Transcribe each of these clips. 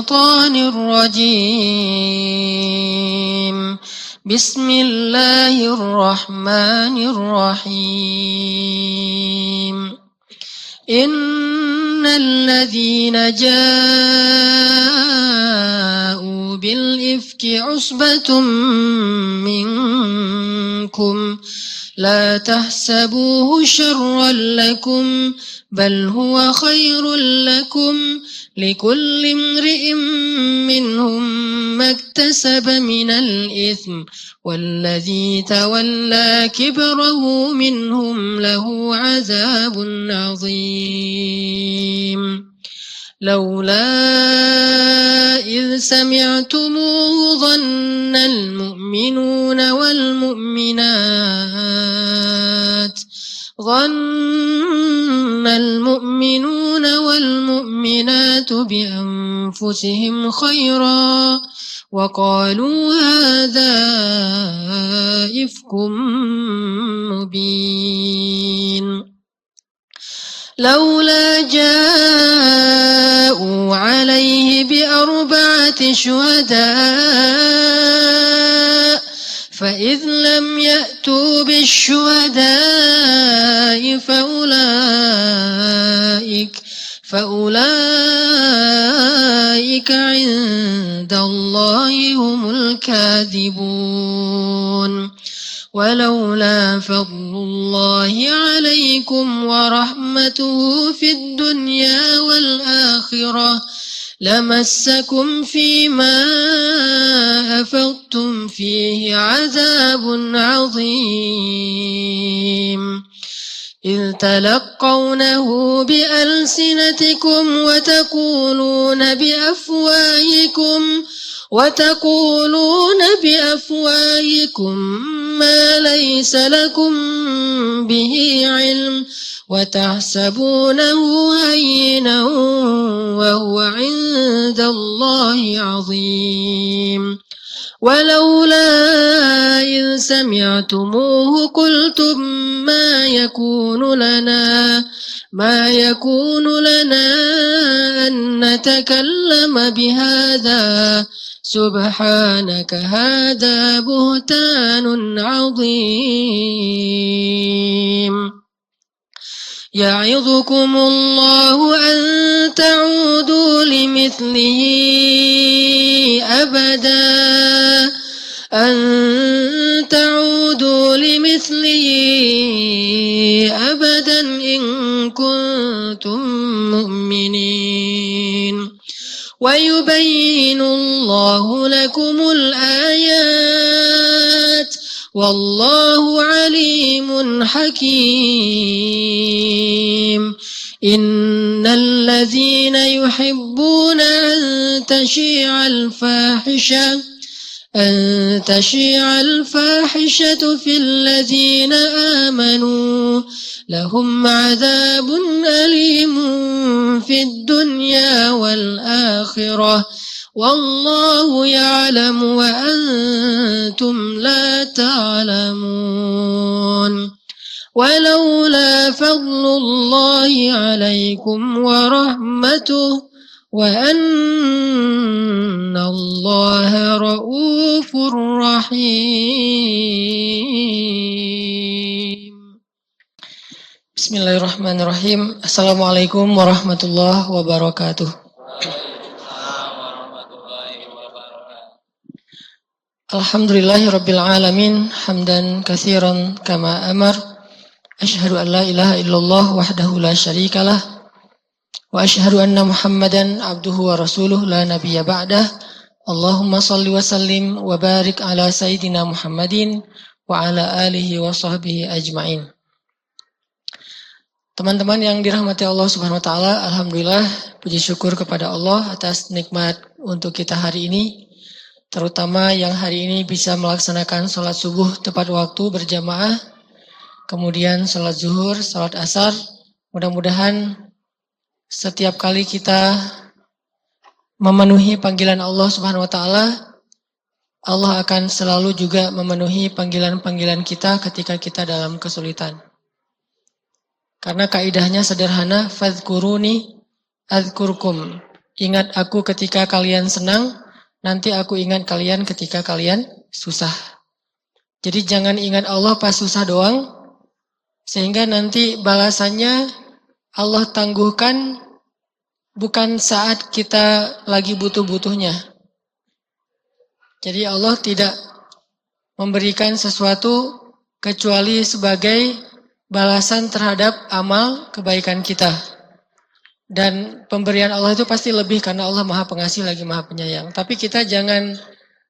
الشيطان الرجيم. بسم الله الرحمن الرحيم. إن الذين جاءوا بالإفك عصبة منكم لا تحسبوه شرا لكم بل هو خير لكم لكل امرئ منهم ما اكتسب من الإثم والذي تولى كبره منهم له عذاب عظيم. لولا إذ سمعتموه ظن المؤمنون والمؤمنات بأنفسهم خيرا وقالوا هذا إفك مبين. لولا جاءوا عليه بأربعة شهداء فإذ لم يأتوا بالشهداء فأولئك عند الله هم الكاذبون. ولولا فضل الله عليكم ورحمته في الدنيا والآخرة لمسكم فيما أفضتم فيه عذاب عظيم. إذ تلقونه بألسنتكم وتقولون بأفواهكم ما ليس لكم به علم وتحسبونه هينا وهو عند الله عظيم. ولولا إذ سمعتموه قلتم ما يكون لنا أن نتكلم بهذا سبحانك هذا بهتان عظيم. يعظكم الله أن تعودوا لمثله أبدا إن كنتم مؤمنين. ويبين الله لكم الآيات والله عليم حكيم. إن الذين يحبون أن تشيع الفاحشة في الذين آمنوا لهم عذاب أليم في الدنيا والآخرة والله يعلم وأنتم لا تعلمون. ولولا فضل الله عليكم ورحمته وأن الله رؤوف رحيم. Bismillahirrahmanirrahim. Assalamualaikum warahmatullahi wabarakatuh. Alhamdulillahirabbil alamin hamdan katsiran kama amar. Asyhadu an la ilaha illallah wahdahu la syarikalah wa asyhadu anna Muhammadan abduhu wa rasuluh la nabiyya ba'dah. Allahumma shalli wa sallim wa barik ala sayyidina Muhammadin wa ala alihi wa sahbihi ajmain. Teman-teman yang dirahmati Allah Subhanahu wa taala, alhamdulillah puji syukur kepada Allah atas nikmat untuk kita hari ini. Terutama yang hari ini bisa melaksanakan sholat subuh tepat waktu berjamaah, kemudian sholat zuhur, sholat asar. Mudah-mudahan setiap kali kita memenuhi panggilan Allah Subhanahu wa taala, Allah akan selalu juga memenuhi panggilan-panggilan kita ketika kita dalam kesulitan. Karena kaidahnya sederhana, fadhkuruni adzkurkum. Ingat aku ketika kalian senang, nanti aku ingat kalian ketika kalian susah. Jadi jangan ingat Allah pas susah doang, sehingga nanti balasannya Allah tangguhkan bukan saat kita lagi butuh-butuhnya. Jadi Allah tidak memberikan sesuatu kecuali sebagai balasan terhadap amal kebaikan kita. Dan pemberian Allah itu pasti lebih karena Allah Maha Pengasih lagi Maha Penyayang. Tapi kita jangan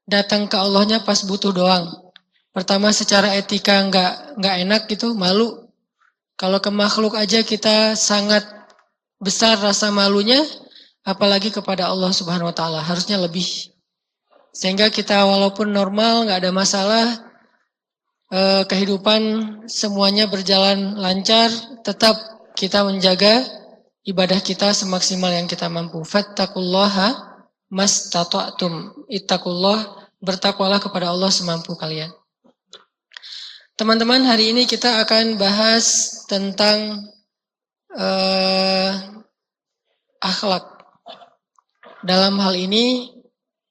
datang ke Allahnya pas butuh doang. Pertama secara etika nggak enak gitu, malu. Kalau ke makhluk aja kita sangat besar rasa malunya, apalagi kepada Allah Subhanahu Wa Taala harusnya lebih. Sehingga kita walaupun normal nggak ada masalah, kehidupan semuanya berjalan lancar, tetap kita menjaga ibadah kita semaksimal yang kita mampu. Fattaqullaha mastata'tum. Ittaqullah, bertakwalah kepada Allah semampu kalian. Teman-teman, hari ini kita akan bahas tentang akhlak. Dalam hal ini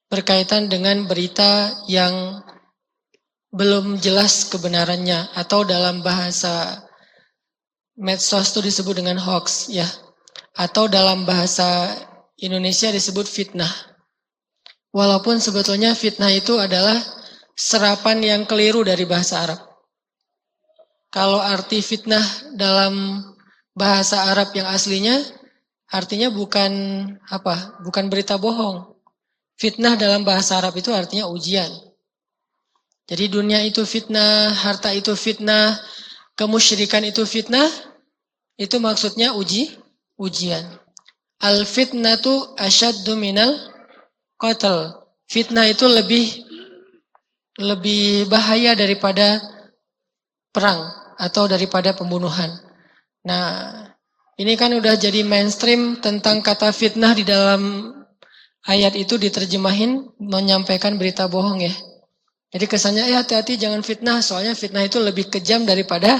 berkaitan dengan berita yang belum jelas kebenarannya, atau dalam bahasa medsos itu disebut dengan hoax, ya. Atau dalam bahasa Indonesia disebut fitnah. Walaupun sebetulnya fitnah itu adalah serapan yang keliru dari bahasa Arab. Kalau arti fitnah dalam bahasa Arab yang aslinya, artinya bukan berita bohong. Fitnah dalam bahasa Arab itu artinya ujian. Jadi dunia itu fitnah, harta itu fitnah, kemusyrikan itu fitnah, itu maksudnya ujian. Al-fitnatu asyaddu minal qatl. Fitnah itu lebih bahaya daripada perang atau daripada pembunuhan. Nah, ini kan udah jadi mainstream tentang kata fitnah di dalam ayat itu diterjemahin menyampaikan berita bohong ya. Jadi kesannya hati-hati jangan fitnah, soalnya fitnah itu lebih kejam daripada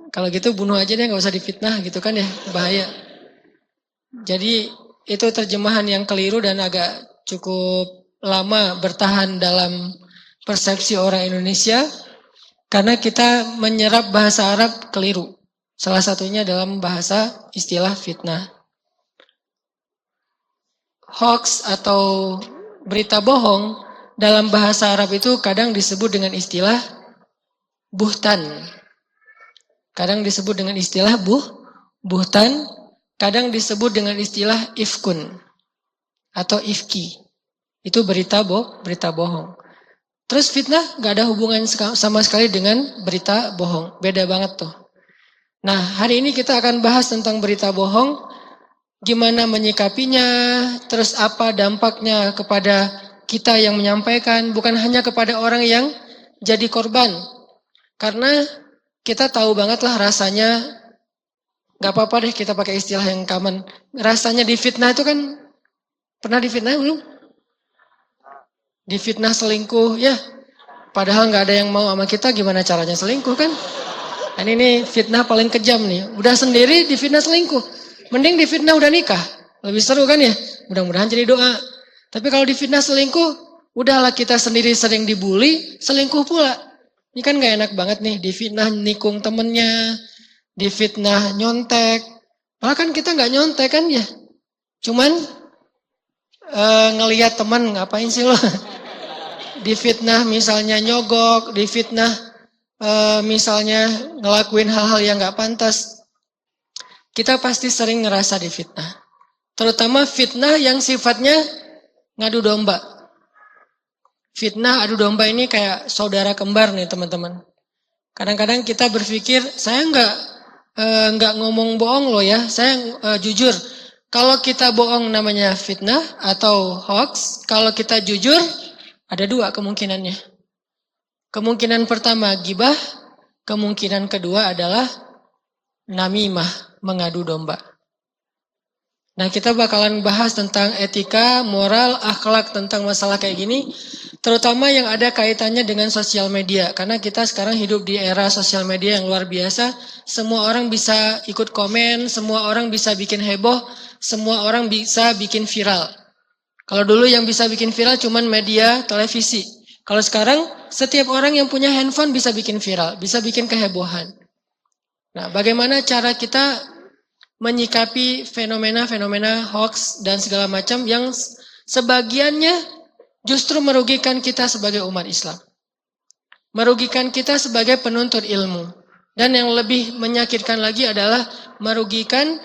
kalau gitu bunuh aja deh, nggak usah difitnah gitu kan ya, bahaya. Jadi itu terjemahan yang keliru dan agak cukup lama bertahan dalam persepsi orang Indonesia karena kita menyerap bahasa Arab keliru. Salah satunya dalam bahasa istilah fitnah. Hoax atau berita bohong dalam bahasa Arab itu kadang disebut dengan istilah buhtan. Kadang disebut dengan istilah buhtan, kadang disebut dengan istilah ifkun atau ifki. Itu berita bohong. Terus fitnah gak ada hubungan sama sekali dengan berita bohong. Beda banget tuh. Nah, hari ini kita akan bahas tentang berita bohong, gimana menyikapinya, terus apa dampaknya kepada kita yang menyampaikan, bukan hanya kepada orang yang jadi korban. Karena kita tahu banget lah rasanya, gak apa-apa deh kita pakai istilah yang common. Rasanya difitnah itu kan, pernah difitnah belum? Difitnah selingkuh, ya. Padahal gak ada yang mau sama kita, gimana caranya selingkuh kan? Dan ini fitnah paling kejam nih. Udah sendiri difitnah selingkuh. Mending difitnah udah nikah. Lebih seru kan ya? Mudah-mudahan jadi doa. Tapi kalau difitnah selingkuh, udahlah kita sendiri sering dibully, selingkuh pula. Ini kan gak enak banget nih, difitnah nikung temennya, difitnah nyontek. Malah kan kita gak nyontek kan ya. Cuman ngelihat teman, ngapain sih lo? Difitnah misalnya nyogok, difitnah misalnya ngelakuin hal-hal yang gak pantas. Kita pasti sering ngerasa difitnah. Terutama fitnah yang sifatnya ngadu domba. Fitnah adu domba ini kayak saudara kembar nih teman-teman. Kadang-kadang kita berpikir, saya nggak ngomong bohong loh ya, saya jujur. Kalau kita bohong namanya fitnah atau hoax, kalau kita jujur ada dua kemungkinannya. Kemungkinan pertama gibah, kemungkinan kedua adalah namimah, mengadu domba. Nah, kita bakalan bahas tentang etika, moral, akhlak tentang masalah kayak gini, terutama yang ada kaitannya dengan sosial media. Karena kita sekarang hidup di era sosial media yang luar biasa, semua orang bisa ikut komen, semua orang bisa bikin heboh, semua orang bisa bikin viral. Kalau dulu yang bisa bikin viral cuman media televisi. Kalau sekarang setiap orang yang punya handphone bisa bikin viral, bisa bikin kehebohan. Nah, bagaimana cara kita menyikapi fenomena-fenomena hoax dan segala macam yang sebagiannya justru merugikan kita sebagai umat Islam. Merugikan kita sebagai penuntut ilmu. Dan yang lebih menyakitkan lagi adalah merugikan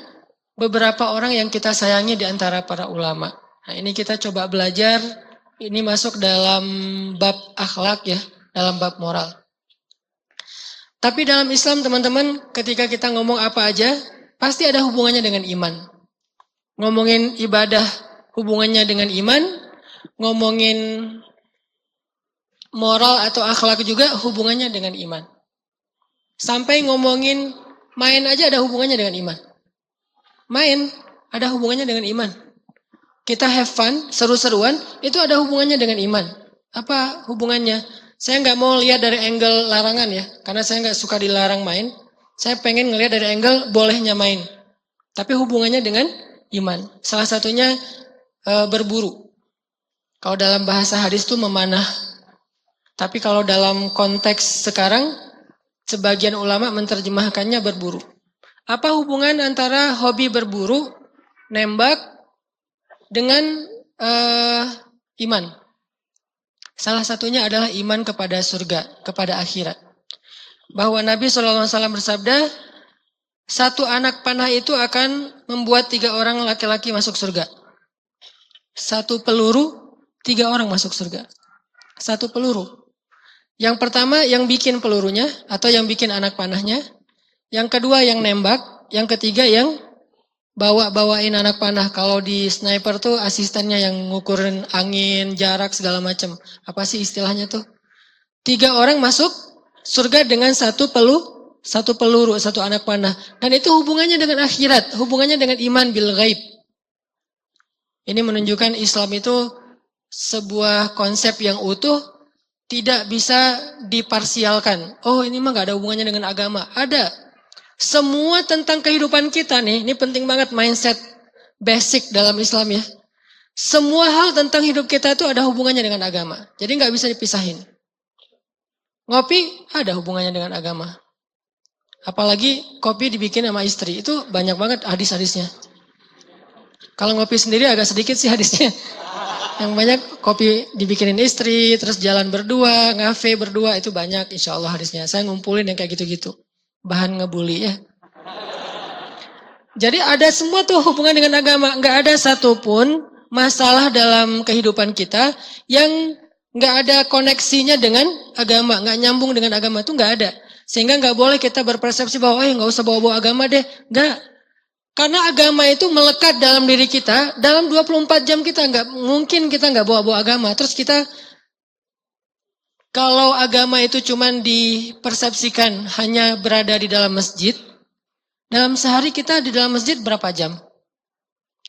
beberapa orang yang kita sayangi di antara para ulama. Nah, ini kita coba belajar, ini masuk dalam bab akhlak ya, dalam bab moral. Tapi dalam Islam teman-teman, ketika kita ngomong apa aja, pasti ada hubungannya dengan iman. Ngomongin ibadah, hubungannya dengan iman. Ngomongin moral atau akhlak juga hubungannya dengan iman. Sampai ngomongin main aja ada hubungannya dengan iman. Main ada hubungannya dengan iman. Kita have fun, seru-seruan, itu ada hubungannya dengan iman. Apa hubungannya? Saya nggak mau lihat dari angle larangan ya, karena saya nggak suka dilarang main. Saya pengen ngelihat dari angle bolehnya main. Tapi hubungannya dengan iman. Salah satunya berburu. Kalau dalam bahasa hadis itu memanah. Tapi kalau dalam konteks sekarang, sebagian ulama menerjemahkannya berburu. Apa hubungan antara hobi berburu, nembak, dengan iman? Salah satunya adalah iman kepada surga, kepada akhirat. Bahwa Nabi SAW bersabda, satu anak panah itu akan membuat 3 orang laki-laki masuk surga. Satu peluru, 3 orang masuk surga. Satu peluru. Yang pertama yang bikin pelurunya atau yang bikin anak panahnya. Yang kedua yang nembak. Yang ketiga yang bawain anak panah. Kalau di sniper tuh asistennya yang ngukurin angin, jarak segala macam. Apa sih istilahnya tuh? 3 orang masuk surga dengan satu peluru, satu anak panah. Dan itu hubungannya dengan akhirat, hubungannya dengan iman bil ghaib. Ini menunjukkan Islam itu sebuah konsep yang utuh, tidak bisa diparsialkan. Oh, ini mah gak ada hubungannya dengan agama. Ada. Semua tentang kehidupan kita nih, ini penting banget mindset basic dalam Islam ya. Semua hal tentang hidup kita itu ada hubungannya dengan agama. Jadi gak bisa dipisahin. Ngopi ada hubungannya dengan agama. Apalagi kopi dibikin sama istri, itu banyak banget hadis-hadisnya. Kalau ngopi sendiri agak sedikit sih hadisnya. Yang banyak kopi dibikinin istri, terus jalan berdua, ngafe berdua, itu banyak insya Allah hadisnya. Saya ngumpulin yang kayak gitu-gitu. Bahan ngebully ya. Jadi ada semua tuh hubungan dengan agama. Nggak ada satupun masalah dalam kehidupan kita yang nggak ada koneksinya dengan agama. Nggak nyambung dengan agama itu nggak ada. Sehingga nggak boleh kita berpersepsi bahwa nggak usah bawa-bawa agama deh. Nggak. Karena agama itu melekat dalam diri kita. Dalam 24 jam kita nggak mungkin kita nggak bawa-bawa agama. Terus kita kalau agama itu cuman dipersepsikan hanya berada di dalam masjid, dalam sehari kita di dalam masjid berapa jam?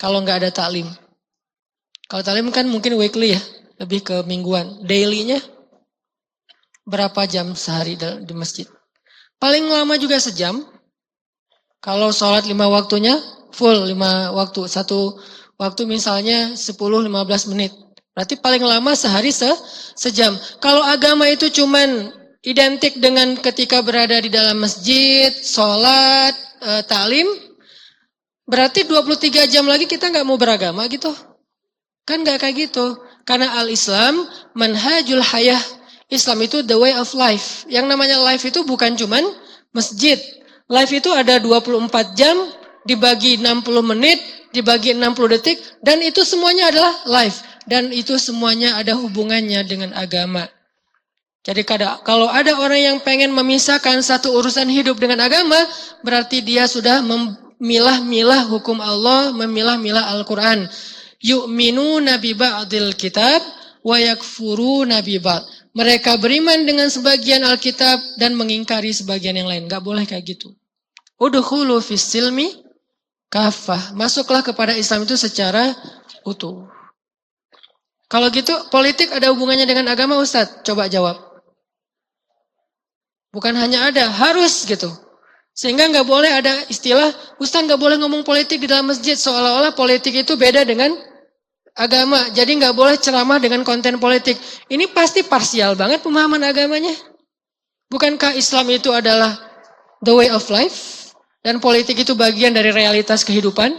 Kalau nggak ada taklim. Kalau taklim kan mungkin weekly ya, lebih ke mingguan. Daily-nya berapa jam sehari di masjid? Paling lama juga sejam. Kalau sholat 5 waktunya, full 5 waktu. Satu waktu misalnya 10-15 menit. Berarti paling lama sehari sejam. Kalau agama itu cuman identik dengan ketika berada di dalam masjid, sholat, taklim, berarti 23 jam lagi kita nggak mau beragama gitu. Kan nggak kayak gitu. Karena al-Islam, manhajul hayah. Islam itu the way of life. Yang namanya life itu bukan cuman masjid. Life itu ada 24 jam, dibagi 60 menit, dibagi 60 detik, dan itu semuanya adalah life. Dan itu semuanya ada hubungannya dengan agama. Jadi kalau ada orang yang pengen memisahkan satu urusan hidup dengan agama, berarti dia sudah memilah-milah hukum Allah, memilah-milah Al-Quran. Yu'minuna bi ba'dil kitab wa yakfuruna bi ba'd. Mereka beriman dengan sebagian Alkitab dan mengingkari sebagian yang lain. Gak boleh kayak gitu. Udkhulu fis silmi kafah. Masuklah kepada Islam itu secara utuh. Kalau gitu politik ada hubungannya dengan agama Ustadz? Coba jawab. Bukan hanya ada, harus gitu. Sehingga nggak boleh ada istilah, Ustaz nggak boleh ngomong politik di dalam masjid, seolah-olah politik itu beda dengan agama. Jadi nggak boleh ceramah dengan konten politik. Ini pasti parsial banget pemahaman agamanya. Bukankah Islam itu adalah the way of life? Dan politik itu bagian dari realitas kehidupan.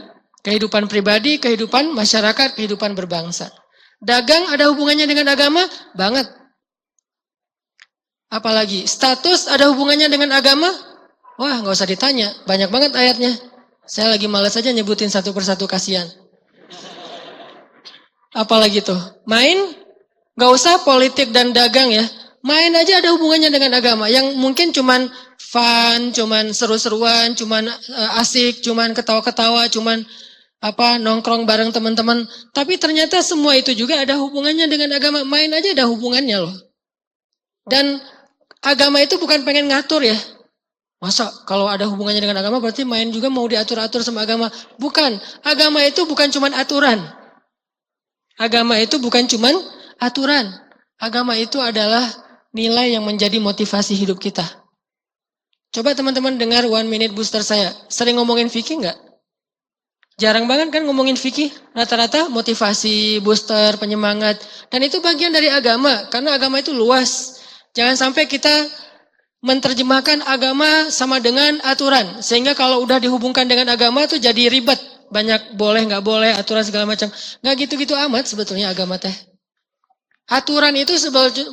Kehidupan pribadi, kehidupan masyarakat, kehidupan berbangsa. Dagang ada hubungannya dengan agama? Banget. Apalagi status ada hubungannya dengan agama? Wah, nggak usah ditanya. Banyak banget ayatnya. Saya lagi malas aja nyebutin satu persatu, kasihan. Apalagi tuh? Main? Nggak usah politik dan dagang ya. Main aja ada hubungannya dengan agama. Yang mungkin cuman fun, cuman seru-seruan, cuman asik, cuman ketawa-ketawa, cuman nongkrong bareng teman-teman. Tapi ternyata semua itu juga ada hubungannya dengan agama. Main aja ada hubungannya loh. Dan agama itu bukan pengen ngatur ya. Masa kalau ada hubungannya dengan agama berarti main juga mau diatur-atur sama agama. Bukan. Agama itu bukan cuman aturan. Agama itu bukan cuman aturan. Agama itu adalah nilai yang menjadi motivasi hidup kita. Coba teman-teman dengar 1 minute booster saya. Sering ngomongin fikih enggak? Jarang banget kan ngomongin fikih. Rata-rata motivasi, booster, penyemangat. Dan itu bagian dari agama. Karena agama itu luas. Jangan sampai kita menerjemahkan agama sama dengan aturan. Sehingga kalau udah dihubungkan dengan agama itu jadi ribet. Banyak boleh, nggak boleh, aturan segala macam. Nggak gitu-gitu amat sebetulnya agama teh. Aturan itu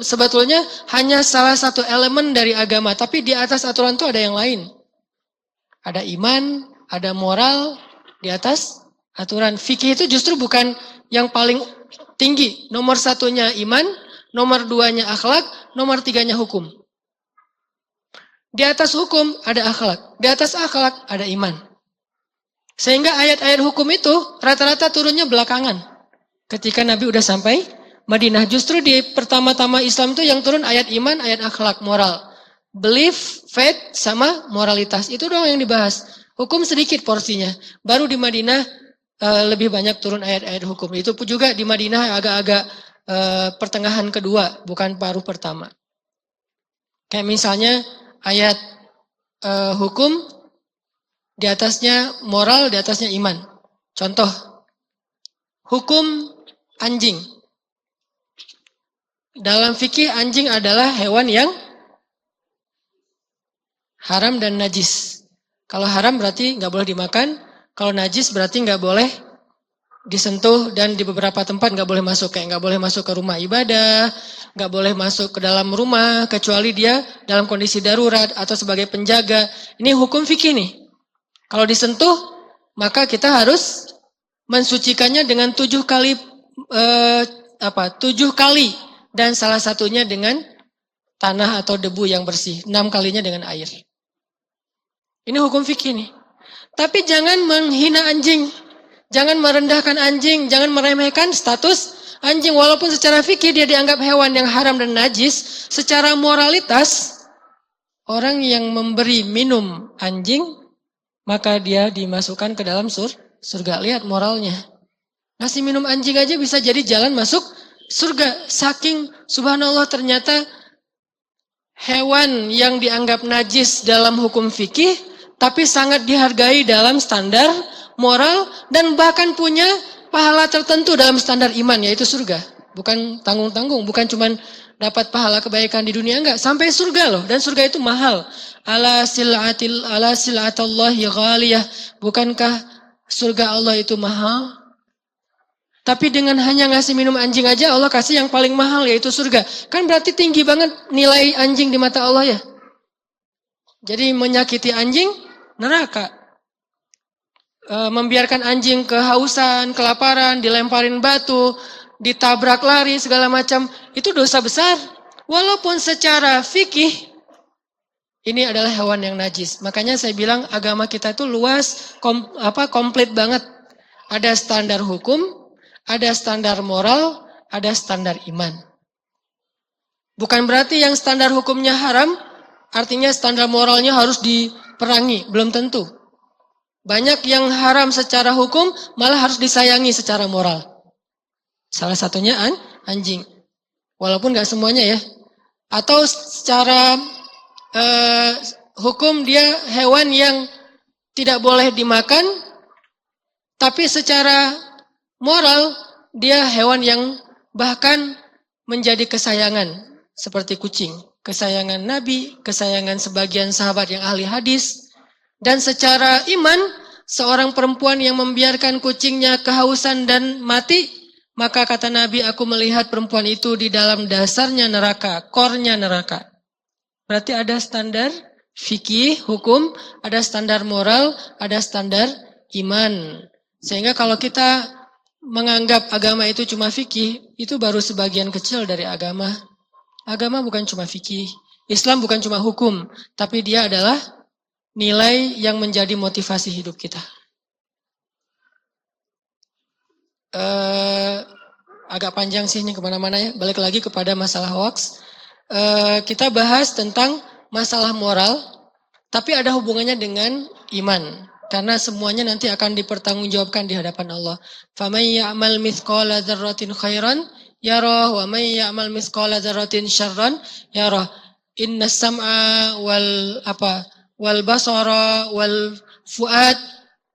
sebetulnya hanya salah satu elemen dari agama. Tapi di atas aturan itu ada yang lain. Ada iman, ada moral, di atas aturan. Fikih itu justru bukan yang paling tinggi. Nomor 1-nya iman, nomor 2-nya akhlak, nomor 3-nya hukum. Di atas hukum ada akhlak. Di atas akhlak ada iman. Sehingga ayat-ayat hukum itu rata-rata turunnya belakangan. Ketika Nabi udah sampai Madinah. Justru di pertama-tama Islam itu yang turun ayat iman, ayat akhlak, moral. Belief, faith, sama moralitas. Itu doang yang dibahas. Hukum sedikit porsinya. Baru di Madinah lebih banyak turun ayat-ayat hukum. Itu pun juga di Madinah agak-agak pertengahan kedua, bukan paruh pertama. Kayak misalnya ayat hukum, di atasnya moral, di atasnya iman. Contoh, hukum anjing. Dalam fikih anjing adalah hewan yang haram dan najis. Kalau haram berarti nggak boleh dimakan. Kalau najis berarti nggak boleh disentuh dan di beberapa tempat nggak boleh masuk. Kayak nggak boleh masuk ke rumah ibadah, nggak boleh masuk ke dalam rumah kecuali dia dalam kondisi darurat atau sebagai penjaga. Ini hukum fikih nih. Kalau disentuh maka kita harus mensucikannya dengan 7 kali 7 kali dan salah satunya dengan tanah atau debu yang bersih. 6 kalinya dengan air. Ini hukum fikih nih. Tapi jangan menghina anjing. Jangan merendahkan anjing. Jangan meremehkan status anjing. Walaupun secara fikih dia dianggap hewan yang haram dan najis. Secara moralitas, orang yang memberi minum anjing, maka dia dimasukkan ke dalam surga. Lihat moralnya. Ngasih minum anjing aja bisa jadi jalan masuk surga. Saking subhanallah ternyata hewan yang dianggap najis dalam hukum fikih, tapi sangat dihargai dalam standar moral dan bahkan punya pahala tertentu dalam standar iman, yaitu surga. Bukan tanggung-tanggung, bukan cuma dapat pahala kebaikan di dunia, enggak. Sampai surga loh, dan surga itu mahal. Ala sil'atallahi ghaliyah. Bukankah surga Allah itu mahal? Tapi dengan hanya ngasih minum anjing aja Allah kasih yang paling mahal yaitu surga. Kan berarti tinggi banget nilai anjing di mata Allah ya. Jadi menyakiti anjing neraka. Membiarkan anjing kehausan, kelaparan, dilemparin batu, ditabrak lari segala macam, itu dosa besar. Walaupun secara fikih ini adalah hewan yang najis. Makanya saya bilang agama kita itu luas, komplit banget. Ada standar hukum, ada standar moral, ada standar iman. Bukan berarti yang standar hukumnya haram, artinya standar moralnya harus diperangi. Belum tentu. Banyak yang haram secara hukum, malah harus disayangi secara moral. Salah satunya anjing. Walaupun gak semuanya ya. Atau secara hukum dia hewan yang tidak boleh dimakan, tapi secara moral dia hewan yang bahkan menjadi kesayangan seperti kucing. Kesayangan Nabi, kesayangan sebagian sahabat yang ahli hadis. Dan secara iman, seorang perempuan yang membiarkan kucingnya kehausan dan mati, maka kata Nabi, aku melihat perempuan itu di dalam dasarnya neraka, kornya neraka. Berarti ada standar fikih, hukum, ada standar moral, ada standar iman. Sehingga kalau kita menganggap agama itu cuma fikih, itu baru sebagian kecil dari agama. Agama bukan cuma fikih. Islam bukan cuma hukum, tapi dia adalah nilai yang menjadi motivasi hidup kita. Agak panjang sih ini kemana-mana ya. Balik lagi kepada masalah hoax. Kita bahas tentang masalah moral, tapi ada hubungannya dengan iman. Karena semuanya nanti akan dipertanggungjawabkan di hadapan Allah. فَمَنْ يَعْمَلْ مِثْقَالَ ذَرَّةٍ خَيْرًا يَرَهُ وَمَنْ يَعْمَلْ مِثْقَالَ ذَرَّةٍ شَرًّا يَرَهُ إِنَّ السَّمْعَ وَالْبَصَرَ وَالْفُؤَادَ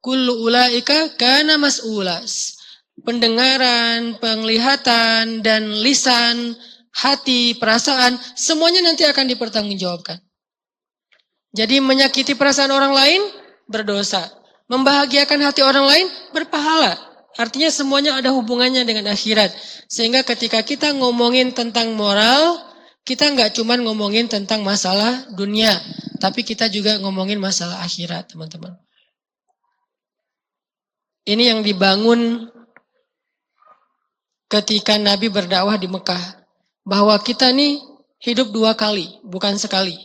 كُلُّ أُولَئِكَ كَانَ مَسْئُولًا. Pendengaran, penglihatan, dan lisan, hati, perasaan, semuanya nanti akan dipertanggungjawabkan. Jadi menyakiti perasaan orang lain, berdosa. Membahagiakan hati orang lain, berpahala. Artinya semuanya ada hubungannya dengan akhirat. Sehingga ketika kita ngomongin tentang moral, kita nggak cuma ngomongin tentang masalah dunia, tapi kita juga ngomongin masalah akhirat, teman-teman. Ini yang dibangun ketika Nabi berdakwah di Mekah. Bahwa kita nih hidup 2 kali, bukan sekali.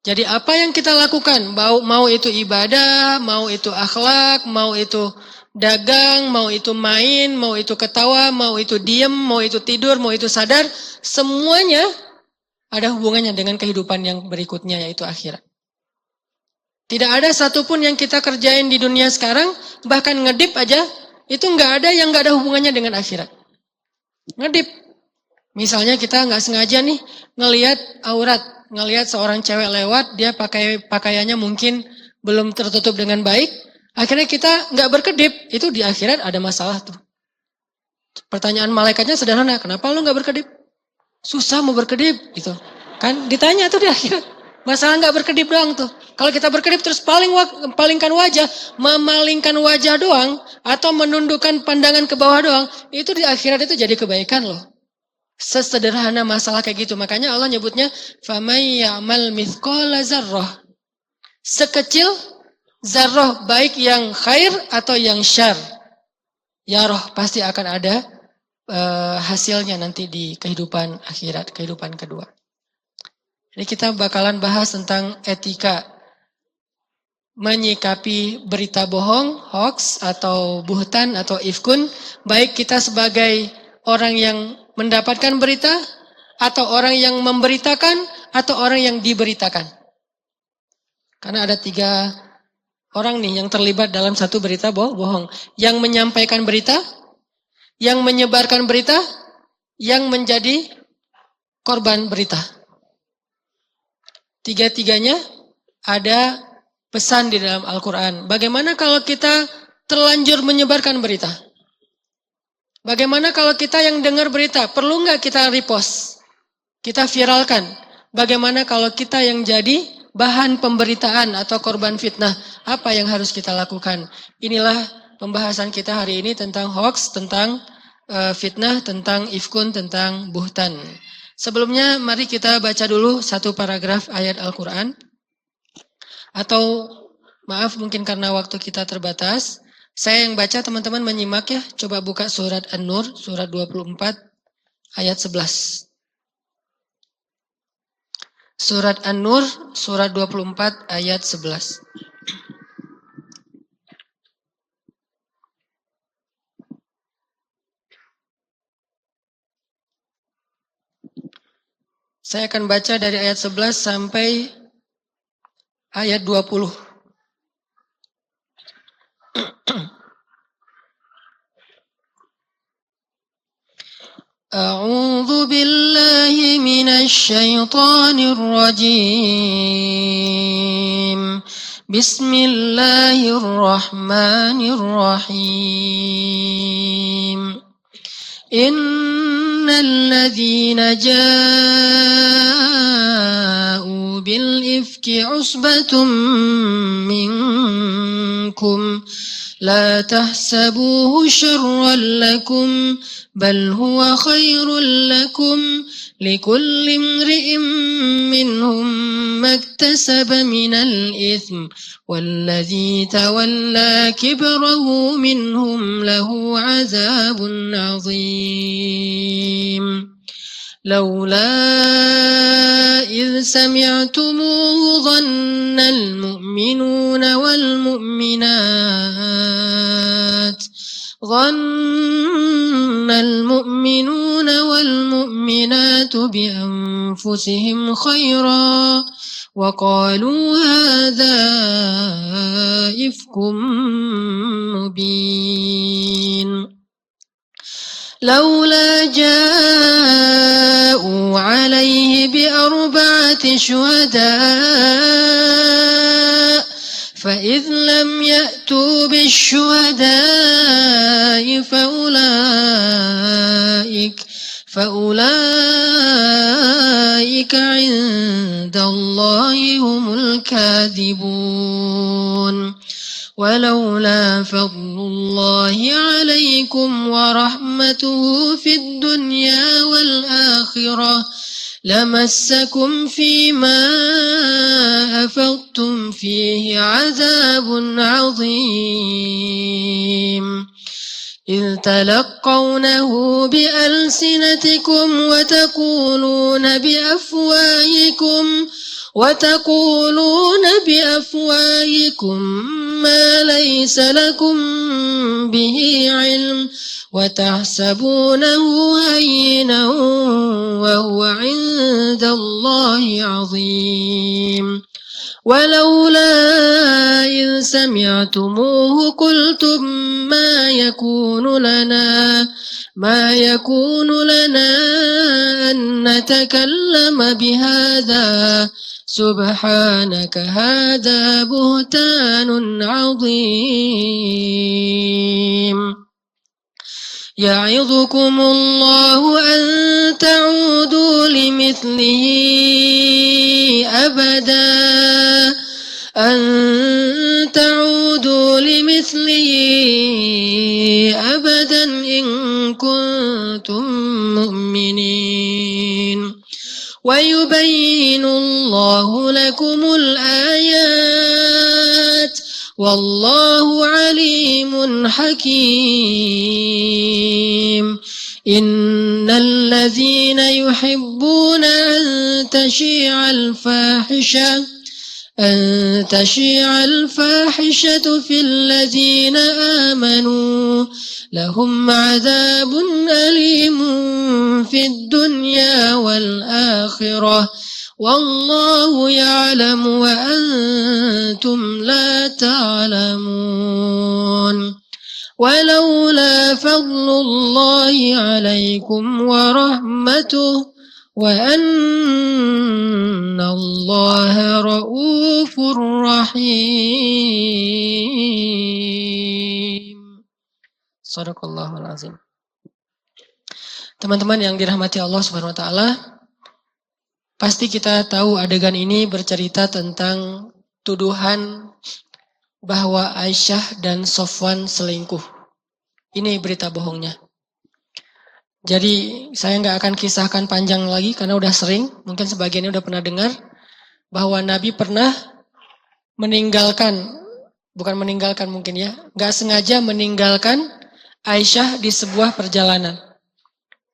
Jadi apa yang kita lakukan, mau itu ibadah, mau itu akhlak, mau itu dagang, mau itu main, mau itu ketawa, mau itu diem, mau itu tidur, mau itu sadar, semuanya ada hubungannya dengan kehidupan yang berikutnya, yaitu akhirat. Tidak ada satupun yang kita kerjain di dunia sekarang, bahkan ngedip aja, itu nggak ada yang nggak ada hubungannya dengan akhirat. Ngedip. Misalnya kita nggak sengaja nih ngelihat aurat, ngelihat seorang cewek lewat, dia pakaiannya mungkin belum tertutup dengan baik, akhirnya kita nggak berkedip, itu di akhirat ada masalah tuh. Pertanyaan malaikatnya sederhana, kenapa lu nggak berkedip? Susah mau berkedip, gitu. Kan ditanya tuh di akhirat, masalah nggak berkedip doang tuh. Kalau kita berkedip terus palingkan wajah, memalingkan wajah doang, atau menundukkan pandangan ke bawah doang, itu di akhirat itu jadi kebaikan loh. Sesederhana masalah kayak gitu. Makanya Allah nyebutnya فَمَنْ يَعْمَلْ مِثْقَالَ ذَرَّةٍ. Sekecil zarrah, baik yang khair atau yang syar, ya roh pasti akan ada hasilnya nanti di kehidupan akhirat, kehidupan kedua. Jadi kita bakalan bahas tentang etika menyikapi berita bohong, hoax atau buhtan atau ifkun, baik kita sebagai orang yang mendapatkan berita, atau orang yang memberitakan, atau orang yang diberitakan. Karena ada 3 orang nih yang terlibat dalam satu berita bohong. Yang menyampaikan berita, yang menyebarkan berita, yang menjadi korban berita. 3-tiganya ada pesan di dalam Al-Quran. Bagaimana kalau kita terlanjur menyebarkan berita? Bagaimana kalau kita yang dengar berita, perlu nggak kita repost? Kita viralkan. Bagaimana kalau kita yang jadi bahan pemberitaan atau korban fitnah? Apa yang harus kita lakukan? Inilah pembahasan kita hari ini tentang hoax, tentang fitnah, tentang ifkun, tentang buhtan. Sebelumnya mari kita baca dulu satu paragraf ayat Al-Quran. Atau maaf mungkin karena waktu kita terbatas. Saya yang baca, teman-teman menyimak ya. Coba buka surat An-Nur, surat 24 ayat 11. Surat An-Nur, surat 24 ayat 11. Saya akan baca dari ayat 11 sampai ayat 20. أعوذ بالله من الشيطان الرجيم. بسم الله الرحمن الرحيم. إن الذين جاءوا بالإفك عصبة منكم لا تحسبوه شرا لكم بل هو خير لكم لكل امرئ منهم ما اكتسب من الإثم والذي تولى كبره منهم له عذاب عظيم. لولا إذ سمعتموه ظن المؤمنون والمؤمنات بأنفسهم خيرا وقالوا هذا إفك مبين. لولا جاءوا عليه بأربعة شهداء فإذ لم يأتوا بالشهداء فأولئك عند الله هم الكاذبون. ولولا فضل الله عليكم ورحمته في الدنيا والآخرة لمسكم فيما أفضتم فيه عذاب عظيم. إذ تلقونه بألسنتكم وتقولون بأفواهكم ما ليس لكم به علم وتحسبونه هينا وهو عند الله عظيم. ولولا إذ سمعتموه قلتم ما يكون لنا أن نتكلم بهذا سبحانك هذا بهتان عظيم. يعظكم الله أن تعودوا لمثله أبدا إن كنتم مؤمنين. ويبين الله لكم الآيات والله عليم حكيم. إن الذين يحبون أن تشيع الفاحشة في الذين آمنوا لهم عذاب أليم في الدنيا والآخرة والله يعلم وأنتم لا تعلمون. ولولا فضل الله عليكم ورحمته وأن الله رؤوف رحيم. Shadaqallahul azim. Teman-teman yang dirahmati Allah Subhanahu wa taala, pasti kita tahu adegan ini bercerita tentang tuduhan bahwa Aisyah dan Sofwan selingkuh. Ini berita bohongnya. Jadi saya nggak akan kisahkan panjang lagi karena udah sering, mungkin sebagiannya udah pernah dengar bahwa Nabi pernah nggak sengaja meninggalkan Aisyah di sebuah perjalanan.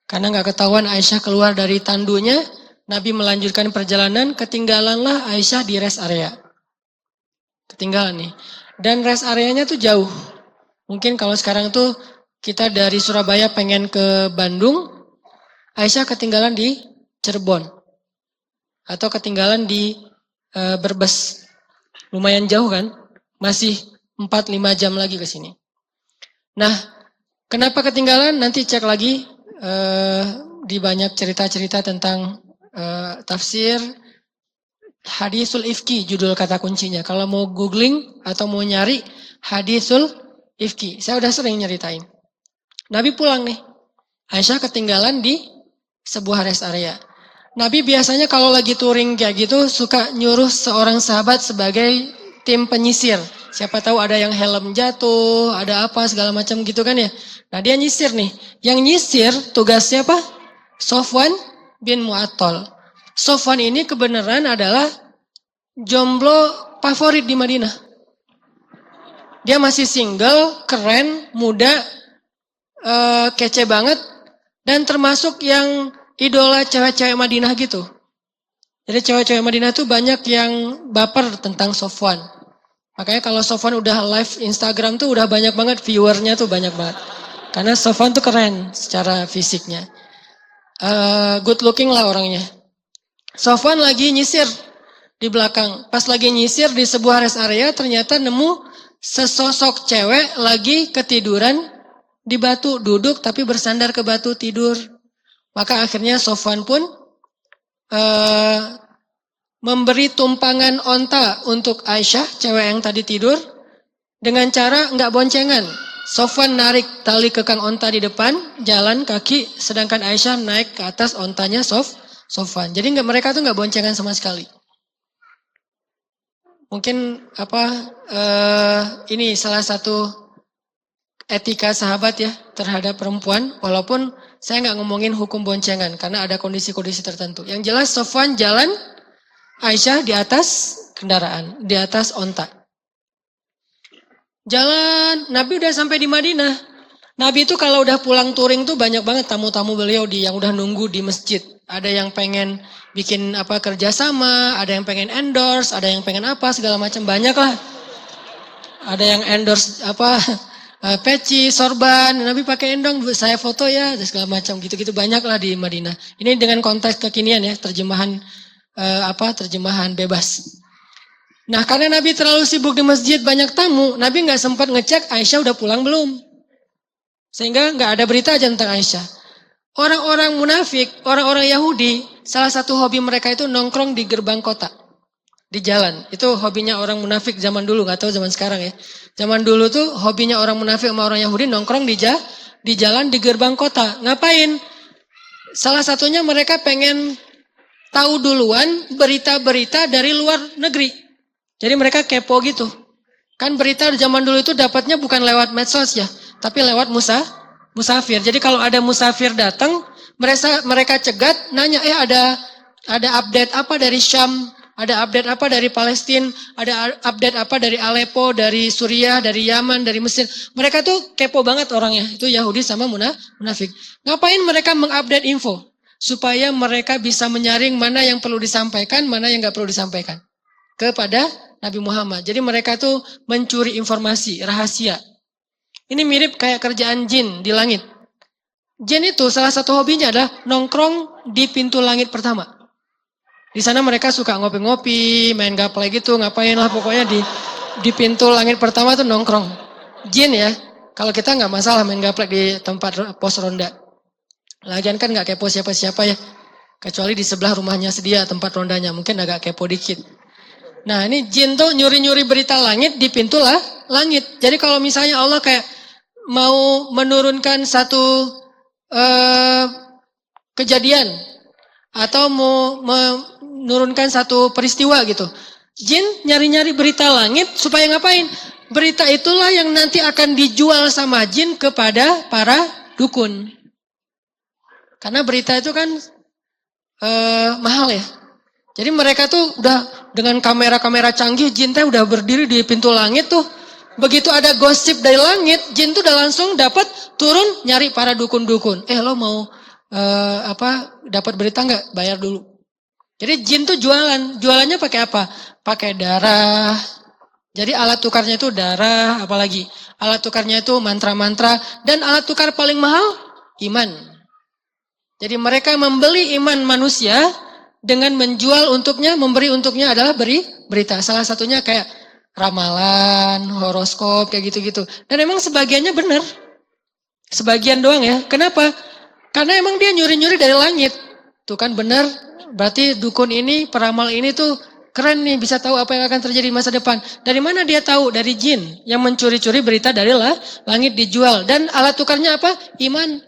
Karena nggak ketahuan Aisyah keluar dari tandunya, Nabi melanjutkan perjalanan, ketinggalanlah Aisyah di rest area. Ketinggalan nih. Dan rest areanya tuh jauh. Mungkin kalau sekarang tuh kita dari Surabaya pengen ke Bandung, Aisyah ketinggalan di Cirebon. Atau ketinggalan di Brebes. Lumayan jauh kan? Masih 4-5 jam lagi ke sini. Nah, kenapa ketinggalan? Nanti cek lagi di banyak cerita-cerita tentang tafsir hadisul ifki judul kata kuncinya. Kalau mau googling atau mau nyari hadisul ifki. Saya udah sering nyeritain. Nabi pulang nih. Aisyah ketinggalan di sebuah rest area. Nabi biasanya kalau lagi touring kayak gitu suka nyuruh seorang sahabat sebagai tim penyisir. Siapa tahu ada yang helm jatuh, ada apa segala macam gitu kan ya. Nah dia nyisir nih. Yang nyisir tugasnya apa? Sofwan bin Mu'attal. Sofwan ini kebenaran adalah jomblo favorit di Madinah. Dia masih single, keren, muda, kece banget. Dan termasuk yang idola cewek-cewek Madinah gitu. Jadi cewek-cewek Madinah tuh banyak yang baper tentang Sofwan. Makanya kalau Sofwan udah live Instagram tuh udah banyak banget viewernya tuh banyak banget. Karena Sofwan tuh keren secara fisiknya. Good looking lah orangnya. Sofwan lagi nyisir di belakang. Pas lagi nyisir di sebuah rest area ternyata nemu sesosok cewek lagi ketiduran di batu. Duduk tapi bersandar ke batu tidur. Maka akhirnya Sofwan pun memberi tumpangan onta untuk Aisyah, cewek yang tadi tidur. Dengan cara nggak boncengan. Sofwan narik tali kekang onta di depan, jalan kaki, sedangkan Aisyah naik ke atas ontanya Sofwan. Jadi mereka tuh nggak boncengan sama sekali. Mungkin ini salah satu etika sahabat ya terhadap perempuan. Walaupun saya nggak ngomongin hukum boncengan karena ada kondisi-kondisi tertentu. Yang jelas Sofwan jalan, Aisyah di atas kendaraan, di atas onta. Jalan, Nabi udah sampai di Madinah. Nabi itu kalau udah pulang touring tuh banyak banget tamu-tamu beliau yang udah nunggu di masjid. Ada yang pengen bikin kerjasama, ada yang pengen endorse, ada yang pengen segala macam banyak lah. Ada yang endorse peci, sorban, Nabi pakai endong, saya foto ya, segala macam gitu-gitu banyak lah di Madinah. Ini dengan konteks kekinian ya, terjemahan bebas. Nah karena Nabi terlalu sibuk di masjid banyak tamu, Nabi nggak sempat ngecek Aisyah udah pulang belum. Sehingga nggak ada berita aja tentang Aisyah. Orang-orang munafik, orang-orang Yahudi, salah satu hobi mereka itu nongkrong di gerbang kota. Di jalan, itu hobinya orang munafik zaman dulu, nggak tahu zaman sekarang ya. Zaman dulu tuh hobinya orang munafik sama orang Yahudi nongkrong di jalan di gerbang kota. Ngapain? Salah satunya mereka pengen tahu duluan berita-berita dari luar negeri. Jadi mereka kepo gitu. Kan berita zaman dulu itu dapatnya bukan lewat medsos ya, tapi lewat musafir. Jadi kalau ada musafir datang, mereka cegat, nanya ada update apa dari Syam, ada update apa dari Palestina, ada update apa dari Aleppo, dari Suriah, dari Yaman, dari Mesir. Mereka tuh kepo banget orangnya. Itu Yahudi sama munafik. Ngapain mereka mengupdate info? Supaya mereka bisa menyaring mana yang perlu disampaikan, mana yang gak perlu disampaikan kepada Nabi Muhammad. Jadi mereka tuh mencuri informasi, rahasia. Ini mirip kayak kerjaan jin di langit. Jin itu salah satu hobinya adalah nongkrong di pintu langit pertama. Di sana mereka suka ngopi-ngopi, main gaplek gitu, ngapain lah pokoknya di pintu langit pertama tuh nongkrong. Jin ya, kalau kita nggak masalah main gaplek di tempat pos ronda. Lagian kan nggak kepo siapa-siapa ya. Kecuali di sebelah rumahnya sedia tempat rondanya, mungkin agak kepo dikit. Nah ini jin tuh nyuri-nyuri berita langit di pintu langit. Jadi kalau misalnya Allah kayak mau menurunkan satu kejadian atau mau menurunkan satu peristiwa gitu. Jin nyari-nyari berita langit supaya ngapain? Berita itulah yang nanti akan dijual sama jin kepada para dukun. Karena berita itu kan mahal ya. Jadi mereka tuh udah dengan kamera-kamera canggih, jin teh udah berdiri di pintu langit tuh. Begitu ada gosip dari langit, jin tuh udah langsung dapat turun nyari para dukun-dukun. Lo mau dapat berita nggak? Bayar dulu. Jadi jin tuh jualannya pakai apa? Pakai darah. Jadi alat tukarnya itu darah, apalagi alat tukarnya itu mantra-mantra, dan alat tukar paling mahal iman. Jadi mereka membeli iman manusia dengan menjual untuknya, memberi untuknya adalah berita. Salah satunya kayak ramalan, horoskop, kayak gitu-gitu. Dan emang sebagiannya benar. Sebagian doang ya. Kenapa? Karena emang dia nyuri-nyuri dari langit. Tuh kan benar. Berarti dukun ini, peramal ini tuh keren nih, bisa tahu apa yang akan terjadi di masa depan. Dari mana dia tahu? Dari jin yang mencuri-curi berita dari langit dijual. Dan alat tukarnya apa? Iman.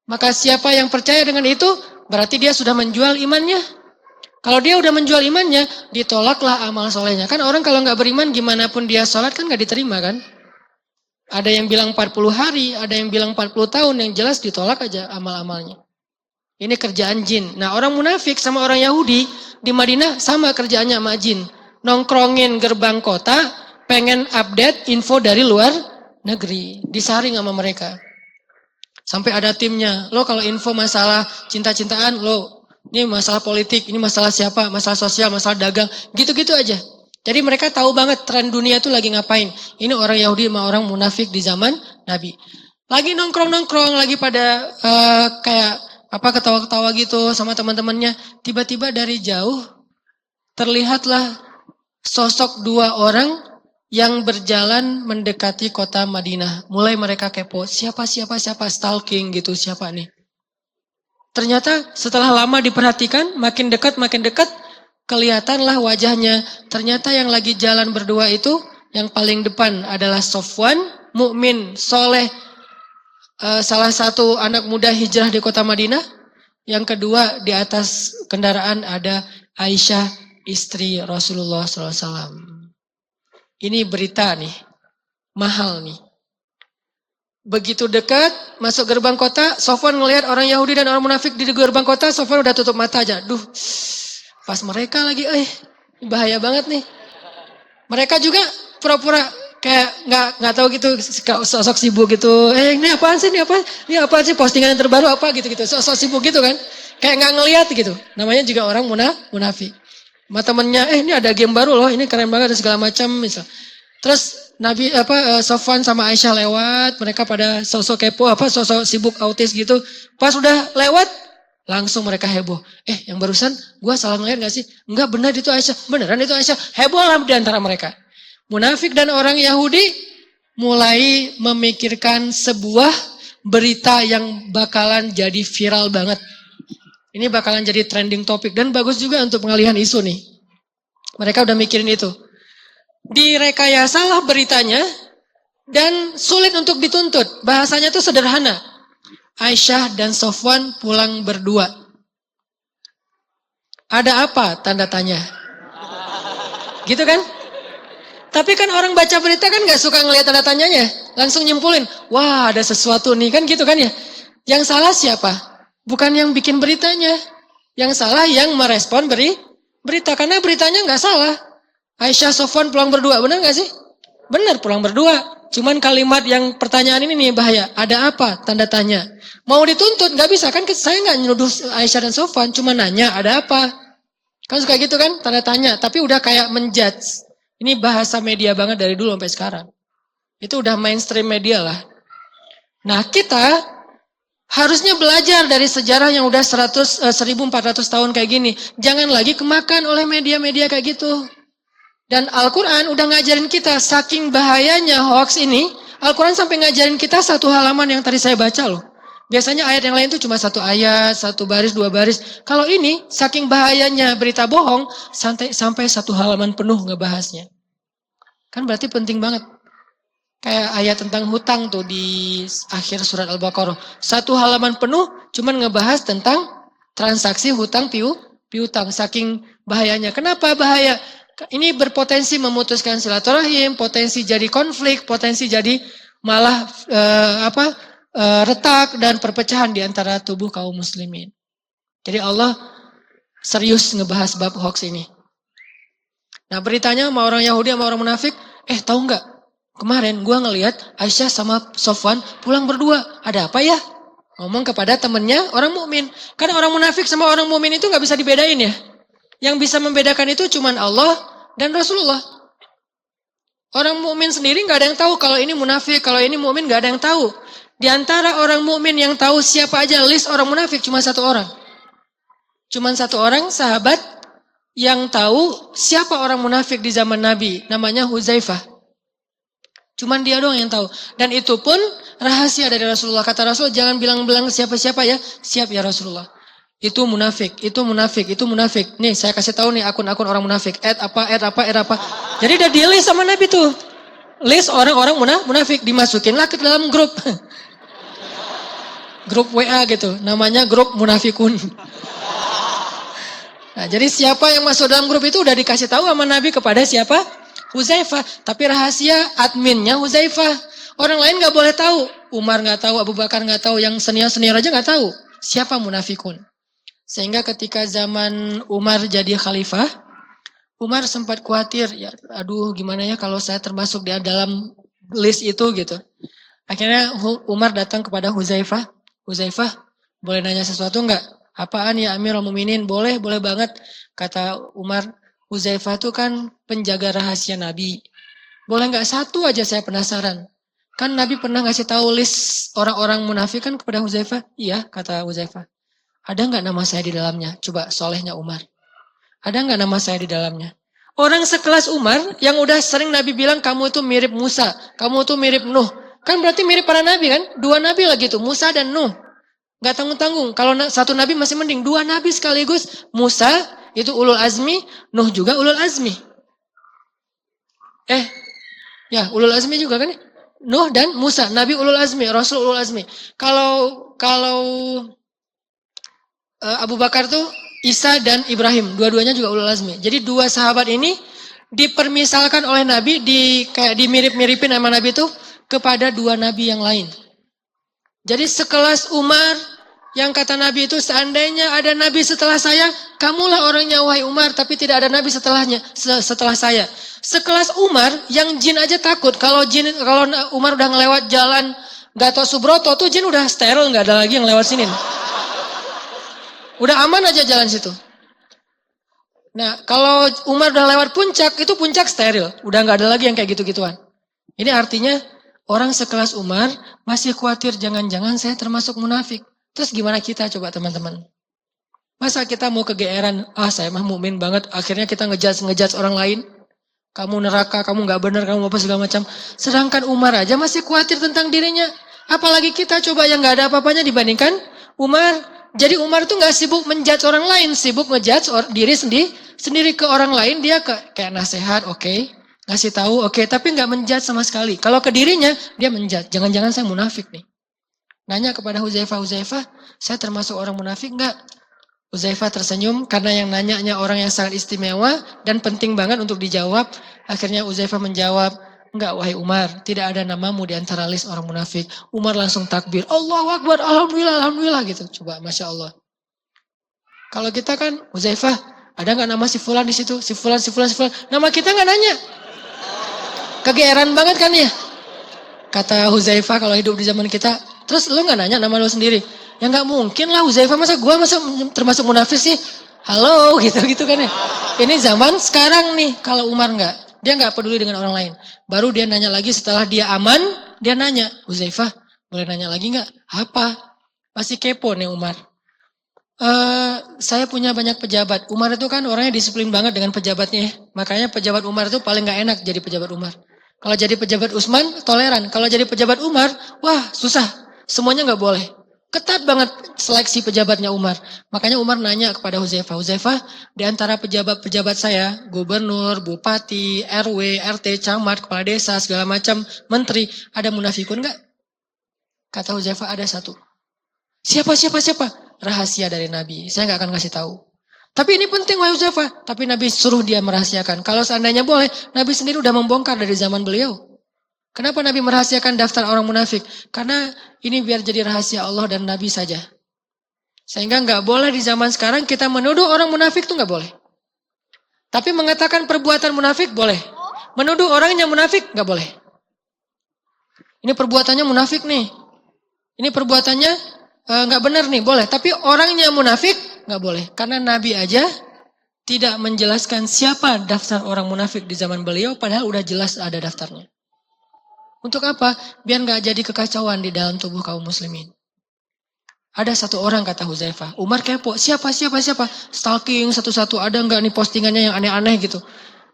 Maka siapa yang percaya dengan itu, berarti dia sudah menjual imannya. Kalau dia udah menjual imannya, ditolaklah amal solehnya. Kan orang kalau nggak beriman, gimana pun dia sholat kan nggak diterima kan? Ada yang bilang 40 hari, ada yang bilang 40 tahun, yang jelas ditolak aja amal-amalnya. Ini kerjaan jin. Nah orang munafik sama orang Yahudi di Madinah sama kerjaannya sama jin. Nongkrongin gerbang kota, pengen update info dari luar negeri. Disaring sama mereka. Sampai ada timnya. Lo kalau info masalah cinta-cintaan, lo ini masalah politik, ini masalah siapa, masalah sosial, masalah dagang. Gitu-gitu aja. Jadi mereka tahu banget tren dunia itu lagi ngapain. Ini orang Yahudi sama orang munafik di zaman Nabi. Lagi nongkrong-nongkrong, lagi pada kayak apa ketawa-ketawa gitu sama teman-temannya. Tiba-tiba dari jauh terlihatlah sosok dua orang yang berjalan mendekati kota Madinah. Mulai mereka kepo, siapa, stalking gitu, siapa nih. Ternyata setelah lama diperhatikan, makin dekat, kelihatanlah wajahnya. Ternyata yang lagi jalan berdua itu, yang paling depan adalah Sofwan, mukmin, soleh, salah satu anak muda hijrah di kota Madinah. Yang kedua di atas kendaraan ada Aisyah, istri Rasulullah SAW. Ini berita nih, mahal nih. Begitu dekat, masuk gerbang kota, Sofwan ngelihat orang Yahudi dan orang munafik di gerbang kota, Sofwan udah tutup mata aja. Duh, pas mereka lagi, bahaya banget nih. Mereka juga pura-pura kayak nggak tahu gitu, sosok sibuk gitu. Ini apaan sih, ini apaan sih, postingan yang terbaru apa gitu, sosok sibuk gitu kan. Kayak nggak ngelihat gitu. Namanya juga orang munafik. Sama temennya, ini ada game baru loh, ini keren banget dan segala macam misal. Terus Sofwan sama Aisyah lewat, mereka pada sosok kepo, sosok sibuk autis gitu. Pas udah lewat, langsung mereka heboh. Yang barusan gua salah ngeliat gak sih? Enggak, benar itu Aisyah. Beneran itu Aisyah. Heboh lah di antara mereka. Munafik dan orang Yahudi mulai memikirkan sebuah berita yang bakalan jadi viral banget. Ini bakalan jadi trending topik dan bagus juga untuk pengalihan isu nih. Mereka udah mikirin itu. Direkayasalah beritanya dan sulit untuk dituntut. Bahasanya tuh sederhana. Aisyah dan Sofwan pulang berdua. Ada apa? Tanda tanya. Gitu kan? Tapi kan orang baca berita kan gak suka ngelihat tanda tanyanya. Langsung nyimpulin. Wah, ada sesuatu nih. Kan gitu kan ya? Yang salah siapa? Bukan yang bikin beritanya. Yang salah yang merespon berita. Karena beritanya gak salah. Aisyah Sofwan pulang berdua. Benar gak sih? Benar, pulang berdua. Cuman kalimat yang pertanyaan ini nih bahaya. Ada apa? Tanda tanya. Mau dituntut gak bisa. Kan saya gak menuduh Aisyah dan Sofwan. Cuma nanya ada apa. Kan suka gitu kan? Tanda tanya. Tapi udah kayak menjudge. Ini bahasa media banget dari dulu sampai sekarang. Itu udah mainstream media lah. Nah kita harusnya belajar dari sejarah yang udah 1400 tahun kayak gini. Jangan lagi kemakan oleh media-media kayak gitu. Dan Al-Quran udah ngajarin kita, saking bahayanya hoax ini, Al-Quran sampai ngajarin kita satu halaman yang tadi saya baca loh. Biasanya ayat yang lain itu cuma satu ayat, satu baris, dua baris. Kalau ini, saking bahayanya berita bohong, sampai satu halaman penuh ngebahasnya. Kan berarti penting banget. Kayak ayat tentang hutang tuh di akhir surat Al-Baqarah. Satu halaman penuh cuman ngebahas tentang transaksi hutang piutang. Saking bahayanya. Kenapa bahaya? Ini berpotensi memutuskan silaturahim, potensi jadi konflik, potensi jadi malah retak dan perpecahan di antara tubuh kaum muslimin. Jadi Allah serius ngebahas bab hoax ini. Nah beritanya sama orang Yahudi sama orang munafik, tahu nggak? Kemarin gue ngelihat Aisyah sama Sofwan pulang berdua. Ada apa ya? Ngomong kepada temennya orang mukmin. Karena orang munafik sama orang mukmin itu nggak bisa dibedain ya. Yang bisa membedakan itu cuman Allah dan Rasulullah. Orang mukmin sendiri nggak ada yang tahu kalau ini munafik, kalau ini mukmin nggak ada yang tahu. Di antara orang mukmin yang tahu siapa aja list orang munafik cuma satu orang. Cuma satu orang sahabat yang tahu siapa orang munafik di zaman Nabi. Namanya Huzaifah. Cuman dia doang yang tahu. Dan itu pun rahasia dari Rasulullah. Kata Rasul, jangan bilang-bilang siapa-siapa ya. Siap ya Rasulullah. Itu munafik, itu munafik, itu munafik. Nih saya kasih tahu nih akun-akun orang munafik. Add apa. Jadi udah di list sama Nabi tuh. List orang-orang munafik. Dimasukinlah ke dalam grup. Grup WA gitu. Namanya grup munafikun. Nah, jadi siapa yang masuk dalam grup itu udah dikasih tahu sama Nabi kepada siapa? Huzaifah. Tapi rahasia adminnya Huzaifah. Orang lain gak boleh tahu. Umar gak tahu, Abu Bakar gak tahu, yang senior-senior aja gak tahu. Siapa munafikun. Sehingga ketika zaman Umar jadi khalifah, Umar sempat khawatir. Ya, aduh gimana ya kalau saya termasuk di dalam list itu gitu. Akhirnya Umar datang kepada Huzaifah. Huzaifah, boleh nanya sesuatu gak? Apaan ya Amirul Mukminin? Boleh banget. Kata Umar, Huzaifah itu kan penjaga rahasia Nabi. Boleh nggak satu aja saya penasaran. Kan Nabi pernah ngasih tahu list orang-orang munafik kan kepada Huzaifah? Iya, kata Huzaifah. Ada nggak nama saya di dalamnya? Coba solehnya Umar. Ada nggak nama saya di dalamnya? Orang sekelas Umar yang udah sering Nabi bilang kamu itu mirip Musa, kamu itu mirip Nuh. Kan berarti mirip para Nabi kan? Dua Nabi lagi tuh, Musa dan Nuh. Gak tanggung-tanggung. Kalau satu nabi masih mending. Dua nabi sekaligus. Musa itu ulul azmi. Nuh juga ulul azmi. Ya ulul azmi juga kan. Nuh dan Musa. Nabi ulul azmi. Rasul ulul azmi. Kalau Abu Bakar tuh Isa dan Ibrahim. Dua-duanya juga ulul azmi. Jadi dua sahabat ini dipermisalkan oleh Nabi. Kayak dimirip-miripin sama Nabi itu kepada dua nabi yang lain. Jadi sekelas Umar yang kata Nabi itu seandainya ada Nabi setelah saya, kamulah orangnya wahai Umar, tapi tidak ada Nabi setelah saya. Sekelas Umar yang jin aja takut kalau Umar udah ngelewat jalan Gatot Subroto tuh jin udah steril, nggak ada lagi yang lewat sini. Udah aman aja jalan situ. Nah kalau Umar udah lewat puncak, itu puncak steril, udah nggak ada lagi yang kayak gitu-gituan. Ini artinya orang sekelas Umar masih khawatir jangan-jangan saya termasuk munafik. Terus gimana kita coba teman-teman? Masa kita mau kegeeran, saya mah mukmin banget, akhirnya kita ngejudge orang lain. Kamu neraka, kamu gak benar, kamu apa segala macam. Sedangkan Umar aja masih khawatir tentang dirinya. Apalagi kita coba yang gak ada apa-apanya dibandingkan Umar. Jadi Umar tuh gak sibuk menjudge orang lain, sibuk ngejudge diri sendiri ke orang lain. Dia kayak nasihat, oke. Ngasih tahu, oke. Tapi gak menjudge sama sekali. Kalau ke dirinya, dia menjudge. Jangan-jangan saya munafik nih. Nanya kepada Huzaifah, saya termasuk orang munafik enggak? Huzaifah tersenyum karena yang nanyanya orang yang sangat istimewa dan penting banget untuk dijawab. Akhirnya Huzaifah menjawab, enggak wahai Umar, tidak ada namamu di antara list orang munafik. Umar langsung takbir, Allahu Akbar, Alhamdulillah gitu. Coba, Masya Allah. Kalau kita kan, Huzaifah, ada enggak nama si Fulan di situ? Si Fulan. Nama kita enggak nanya. Kegeeran banget kan ya? Kata Huzaifah kalau hidup di zaman kita, terus lu gak nanya nama lu sendiri? Ya gak mungkin lah Huzaifah, masa termasuk munafik sih? Halo gitu kan ya. Ini zaman sekarang nih, kalau Umar gak. Dia gak peduli dengan orang lain. Baru dia nanya lagi setelah dia aman, dia nanya, Huzaifah boleh nanya lagi gak? Apa? Masih kepo nih Umar. Saya punya banyak pejabat. Umar itu kan orangnya disiplin banget dengan pejabatnya. Makanya pejabat Umar itu paling gak enak jadi pejabat Umar. Kalau jadi pejabat Utsman, toleran. Kalau jadi pejabat Umar, wah susah. Semuanya gak boleh. Ketat banget seleksi pejabatnya Umar. Makanya Umar nanya kepada Huzaifah, di antara pejabat-pejabat saya, gubernur, bupati, RW, RT, camat, kepala desa, segala macam, menteri, ada munafikun gak? Kata Huzaifah, ada satu. Siapa? Rahasia dari Nabi. Saya gak akan kasih tahu. Tapi ini penting wahai Huzaifah. Tapi Nabi suruh dia merahasiakan. Kalau seandainya boleh, Nabi sendiri udah membongkar dari zaman beliau. Kenapa Nabi merahasiakan daftar orang munafik? Karena ini biar jadi rahasia Allah dan Nabi saja. Sehingga gak boleh di zaman sekarang kita menuduh orang munafik itu gak boleh. Tapi mengatakan perbuatan munafik boleh. Menuduh orangnya munafik gak boleh. Ini perbuatannya munafik nih. Ini perbuatannya gak benar nih, boleh. Tapi orangnya munafik gak boleh. Karena Nabi aja tidak menjelaskan siapa daftar orang munafik di zaman beliau, padahal udah jelas ada daftarnya. Untuk apa? Biar gak jadi kekacauan di dalam tubuh kaum muslimin. Ada satu orang kata Huzaifah, Umar kepo, siapa? Stalking satu-satu, ada gak nih postingannya yang aneh-aneh gitu?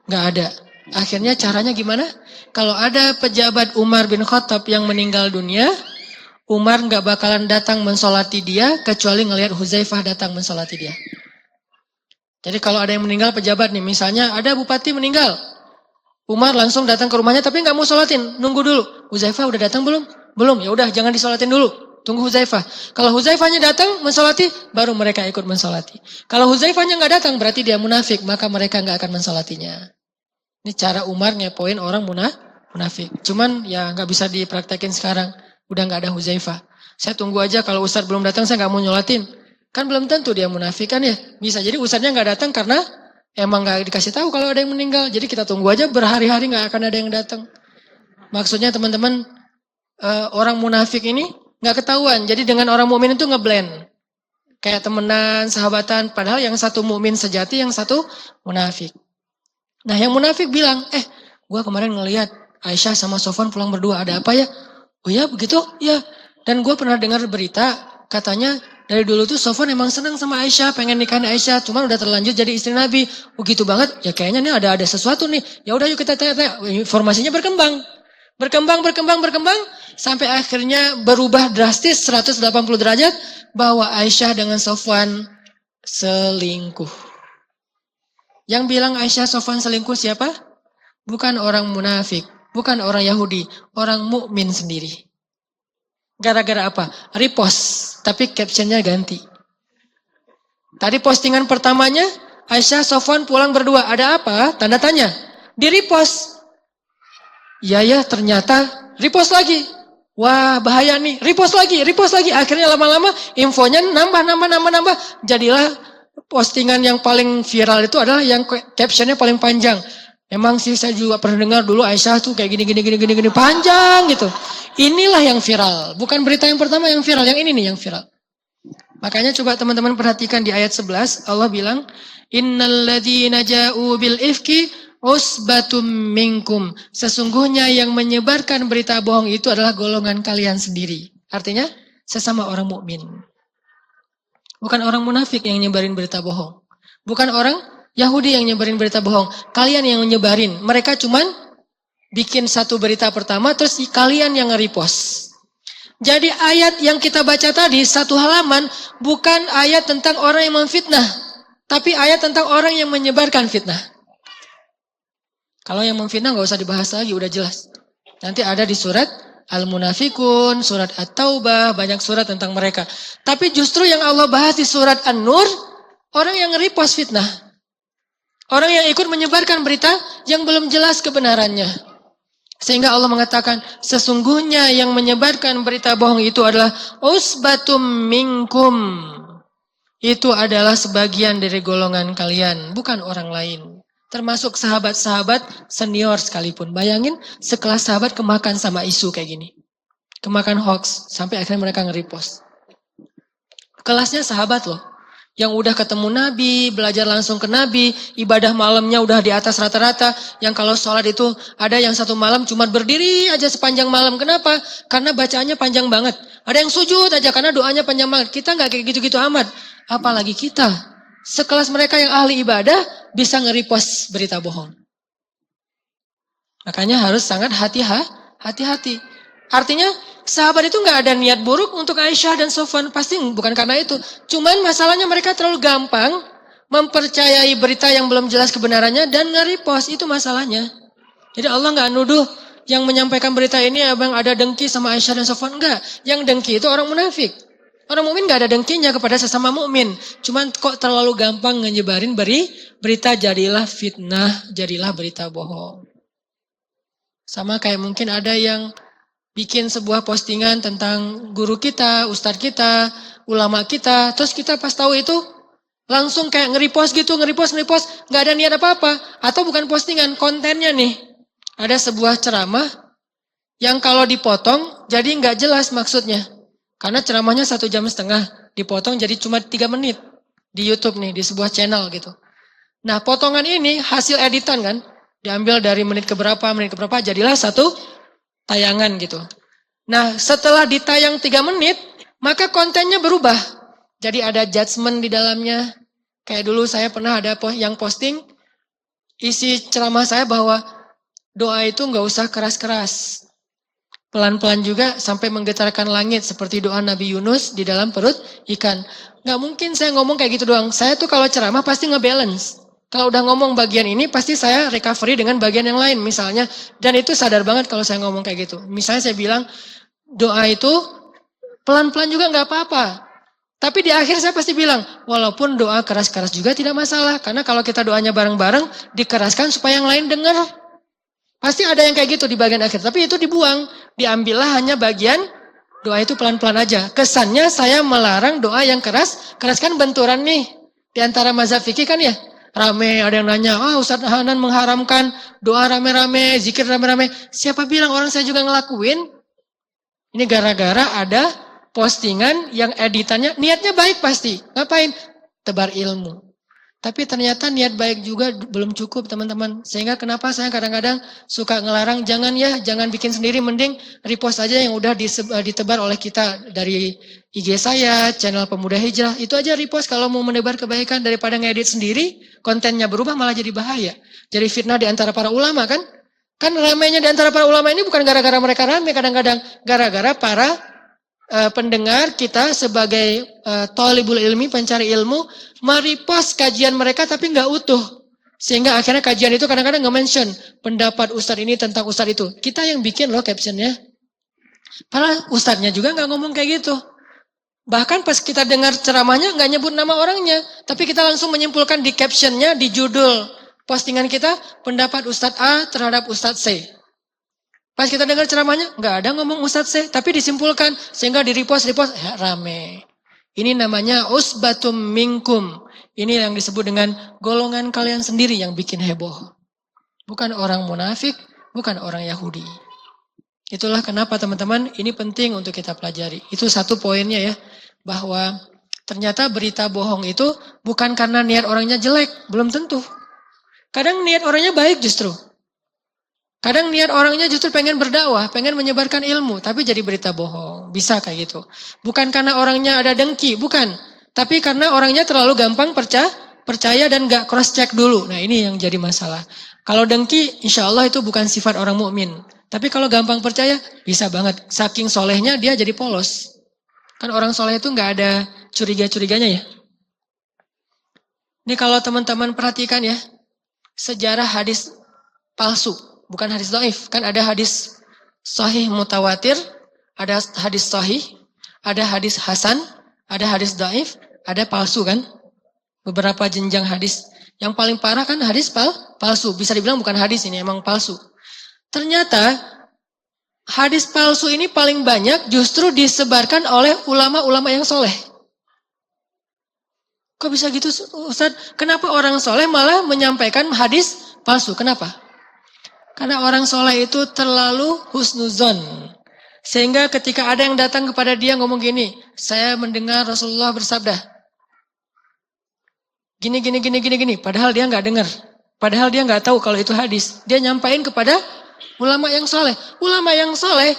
Gak ada. Akhirnya caranya gimana? Kalau ada pejabat Umar bin Khattab yang meninggal dunia, Umar nggak bakalan datang mensolati dia kecuali ngelihat Huzaifah datang mensolati dia. Jadi kalau ada yang meninggal pejabat nih, misalnya ada bupati meninggal, Umar langsung datang ke rumahnya tapi nggak mau sholatin, nunggu dulu. Huzaifah udah datang belum? Belum, ya udah jangan disolatin dulu. Tunggu Huzaifah. Kalau Huzaifahnya datang mensolati, baru mereka ikut mensolati. Kalau Huzaifahnya nggak datang, berarti dia munafik, maka mereka nggak akan mensolatinya. Ini cara Umar ngepoin orang munafik. Cuman ya nggak bisa dipraktekin sekarang. Udah nggak ada Huzaifah. Saya tunggu aja kalau Ustadz belum datang saya nggak mau nyolatin. Kan belum tentu dia munafik kan ya. Bisa jadi Ustadznya nggak datang karena emang gak dikasih tahu kalau ada yang meninggal. Jadi kita tunggu aja berhari-hari gak akan ada yang datang. Maksudnya teman-teman orang munafik ini gak ketahuan. Jadi dengan orang mukmin itu ngeblend. Kayak temenan, sahabatan. Padahal yang satu mukmin sejati, yang satu munafik. Nah yang munafik bilang, gua kemarin ngelihat Aisyah sama Sofwan pulang berdua. Ada apa ya? Oh ya begitu? Ya. Dan gua pernah dengar berita katanya dari dulu tuh Sofwan emang senang sama Aisyah, pengen nikahin Aisyah, cuman udah terlanjur jadi istri Nabi. Oh gitu banget, ya kayaknya nih ada sesuatu nih. Ya udah yuk kita tanya. Informasinya berkembang. Berkembang, sampai akhirnya berubah drastis 180 derajat bahwa Aisyah dengan Sofwan selingkuh. Yang bilang Aisyah Sofwan selingkuh siapa? Bukan orang munafik, bukan orang Yahudi, orang mukmin sendiri. Gara-gara apa? Repost, tapi captionnya ganti. Tadi postingan pertamanya, Aisyah Sofwan pulang berdua. Ada apa? Tanda tanya. Di repost. Ya ternyata repost lagi. Wah bahaya nih. Repost lagi. Akhirnya lama-lama infonya nambah. Jadilah postingan yang paling viral itu adalah yang captionnya paling panjang. Emang sih saya juga pernah dengar dulu Aisyah tuh kayak gini panjang gitu. Inilah yang viral. Bukan berita yang pertama yang viral. Yang ini nih yang viral. Makanya coba teman-teman perhatikan di ayat 11. Allah bilang. Innalladzina ja'u bil ifki usbatum minkum. Sesungguhnya yang menyebarkan berita bohong itu adalah golongan kalian sendiri. Artinya sesama orang mukmin. Bukan orang munafik yang nyebarin berita bohong. Bukan orang Yahudi yang nyebarin berita bohong. Kalian yang nyebarin. Mereka cuman bikin satu berita pertama terus kalian yang nge-repost. Jadi ayat yang kita baca tadi satu halaman bukan ayat tentang orang yang memfitnah. Tapi ayat tentang orang yang menyebarkan fitnah. Kalau yang memfitnah gak usah dibahas lagi, udah jelas. Nanti ada di surat Al-Munafikun, surat At-Taubah, banyak surat tentang mereka. Tapi justru yang Allah bahas di surat An-Nur, orang yang nge-repost fitnah. Orang yang ikut menyebarkan berita yang belum jelas kebenarannya. Sehingga Allah mengatakan, sesungguhnya yang menyebarkan berita bohong itu adalah usbatum minkum. Itu adalah sebagian dari golongan kalian, bukan orang lain. Termasuk sahabat-sahabat senior sekalipun. Bayangin sekelas sahabat kemakan sama isu kayak gini. Kemakan hoax, sampai akhirnya mereka nge-repost. Kelasnya sahabat loh. Yang udah ketemu Nabi, belajar langsung ke Nabi, ibadah malamnya udah di atas rata-rata. Yang kalau sholat itu ada yang satu malam cuma berdiri aja sepanjang malam. Kenapa? Karena bacaannya panjang banget. Ada yang sujud aja karena doanya panjang banget. Kita nggak kayak gitu-gitu amat. Apalagi kita. Sekelas mereka yang ahli ibadah bisa nge-repost berita bohong. Makanya harus sangat hati-hati. Artinya sahabat itu gak ada niat buruk untuk Aisyah dan Sofwan. Pasti bukan karena itu. Cuman masalahnya mereka terlalu gampang mempercayai berita yang belum jelas kebenarannya dan nge-repost. Itu masalahnya. Jadi Allah gak nuduh yang menyampaikan berita ini abang ada dengki sama Aisyah dan Sofwan. Enggak. Yang dengki itu orang munafik. Orang mukmin gak ada dengkinya kepada sesama mukmin. Cuman kok terlalu gampang nyebarin berita jadilah fitnah, jadilah berita bohong. Sama kayak mungkin ada yang bikin sebuah postingan tentang guru kita, ustadz kita, ulama kita. Terus kita pas tahu itu langsung kayak nge-repost gitu, nge-repost. Gak ada niat apa-apa. Atau bukan postingan, kontennya nih. Ada sebuah ceramah yang kalau dipotong jadi gak jelas maksudnya. Karena ceramahnya 1,5 jam, dipotong jadi cuma 3 menit di YouTube nih, di sebuah channel gitu. Nah potongan ini hasil editan kan, diambil dari menit keberapa, jadilah satu tayangan gitu. Nah setelah ditayang 3 menit, maka kontennya berubah. Jadi ada judgement di dalamnya. Kayak dulu saya pernah ada yang posting, isi ceramah saya bahwa doa itu nggak usah keras-keras. Pelan-pelan juga sampai menggetarkan langit seperti doa Nabi Yunus di dalam perut ikan. Nggak mungkin saya ngomong kayak gitu doang. Saya tuh kalau ceramah pasti ngebalance. Kalau udah ngomong bagian ini pasti saya recovery dengan bagian yang lain misalnya. Dan itu sadar banget kalau saya ngomong kayak gitu. Misalnya saya bilang doa itu pelan-pelan juga nggak apa-apa. Tapi di akhir saya pasti bilang, walaupun doa keras-keras juga tidak masalah. Karena kalau kita doanya bareng-bareng, dikeraskan supaya yang lain dengar. Pasti ada yang kayak gitu di bagian akhir. Tapi itu dibuang. Diambillah hanya bagian doa itu pelan-pelan aja. Kesannya saya melarang doa yang keras. Keras kan benturan nih. Di antara mazhab fikih kan ya. Rame, ada yang nanya, Ustadz Hanan mengharamkan doa rame-rame, zikir rame-rame. Siapa bilang orang saya juga ngelakuin? Ini gara-gara ada postingan yang editannya, niatnya baik pasti. Ngapain? Tebar ilmu. Tapi ternyata niat baik juga belum cukup teman-teman. Sehingga kenapa saya kadang-kadang suka ngelarang, jangan bikin sendiri, mending repost aja yang udah ditebar oleh kita dari IG saya, channel Pemuda Hijrah. Itu aja repost kalau mau menebar kebaikan daripada ngedit sendiri, kontennya berubah malah jadi bahaya. Jadi fitnah di antara para ulama kan. Kan ramainya di antara para ulama ini bukan gara-gara mereka ramai kadang-kadang. Gara-gara para pendengar kita sebagai thalibul ilmi, pencari ilmu, merepost kajian mereka tapi nggak utuh. Sehingga akhirnya kajian itu kadang-kadang nge-mention pendapat ustadz ini tentang ustadz itu. Kita yang bikin loh captionnya. Padahal ustadznya juga nggak ngomong kayak gitu. Bahkan pas kita dengar ceramahnya nggak nyebut nama orangnya. Tapi kita langsung menyimpulkan di captionnya, di judul postingan kita, pendapat ustadz A terhadap ustadz C. Pas kita dengar ceramahnya, nggak ada ngomong Ustadz C, tapi disimpulkan sehingga di repost rame. Ini namanya usbatum minkum. Ini yang disebut dengan golongan kalian sendiri yang bikin heboh. Bukan orang munafik, bukan orang Yahudi. Itulah kenapa teman-teman ini penting untuk kita pelajari. Itu satu poinnya ya, bahwa ternyata berita bohong itu bukan karena niat orangnya jelek, belum tentu. Kadang niat orangnya baik justru. Kadang niat orangnya justru pengen berdakwah, pengen menyebarkan ilmu, tapi jadi berita bohong. Bisa kayak gitu. Bukan karena orangnya ada dengki, bukan. Tapi karena orangnya terlalu gampang percaya dan gak cross check dulu. Nah ini yang jadi masalah. Kalau dengki, insya Allah itu bukan sifat orang mukmin. Tapi kalau gampang percaya, bisa banget. Saking solehnya dia jadi polos. Kan orang soleh itu gak ada curiga-curiganya ya. Ini kalau teman-teman perhatikan ya, sejarah hadis palsu. Bukan hadis dhaif, kan ada hadis sahih mutawatir, ada hadis sahih, ada hadis hasan, ada hadis dhaif, ada palsu kan? Beberapa jenjang hadis. Yang paling parah kan hadis palsu. Bisa dibilang bukan hadis ini, emang palsu. Ternyata hadis palsu ini paling banyak justru disebarkan oleh ulama-ulama yang soleh. Kok bisa gitu Ustaz? Kenapa orang soleh malah menyampaikan hadis palsu? Kenapa? Karena orang soleh itu terlalu husnuzon. Sehingga ketika ada yang datang kepada dia ngomong gini, saya mendengar Rasulullah bersabda. Gini. Padahal dia nggak dengar. Padahal dia nggak tahu kalau itu hadis. Dia nyampain kepada ulama yang soleh. Ulama yang soleh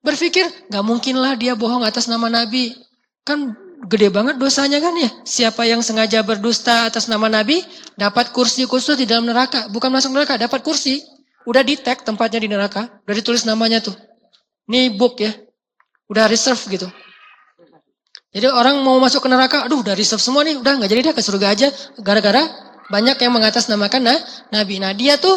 berpikir, nggak mungkinlah dia bohong atas nama Nabi. Kan gede banget dosanya kan ya. Siapa yang sengaja berdusta atas nama Nabi, dapat kursi khusus di dalam neraka. Bukan masuk neraka, dapat kursi. Udah di tag tempatnya di neraka. Udah ditulis namanya tuh. Ini book ya. Udah reserve gitu. Jadi orang mau masuk ke neraka. Aduh udah reserve semua nih. Udah gak jadi dah ke surga aja. Gara-gara banyak yang mengatasnamakan Nabi. Nah dia tuh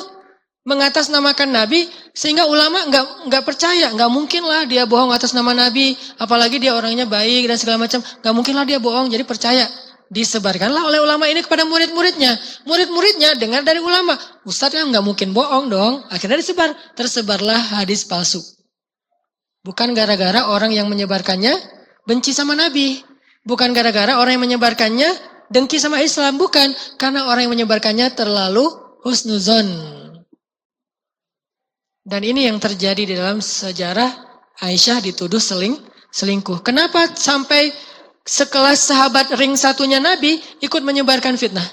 mengatasnamakan Nabi. Sehingga ulama gak percaya. Gak mungkin lah dia bohong atas nama Nabi. Apalagi dia orangnya baik dan segala macam. Gak mungkin lah dia bohong. Jadi percaya. Disebarkanlah oleh ulama ini kepada murid-muridnya. Murid-muridnya dengar dari ulama. Ustadz kan gak mungkin bohong dong. Akhirnya disebar. Tersebarlah hadis palsu. Bukan gara-gara orang yang menyebarkannya benci sama Nabi. Bukan gara-gara orang yang menyebarkannya dengki sama Islam. Bukan. Karena orang yang menyebarkannya terlalu husnuzon. Dan ini yang terjadi di dalam sejarah Aisyah dituduh selingkuh. Kenapa sampai sekelas sahabat ring satunya Nabi ikut menyebarkan fitnah?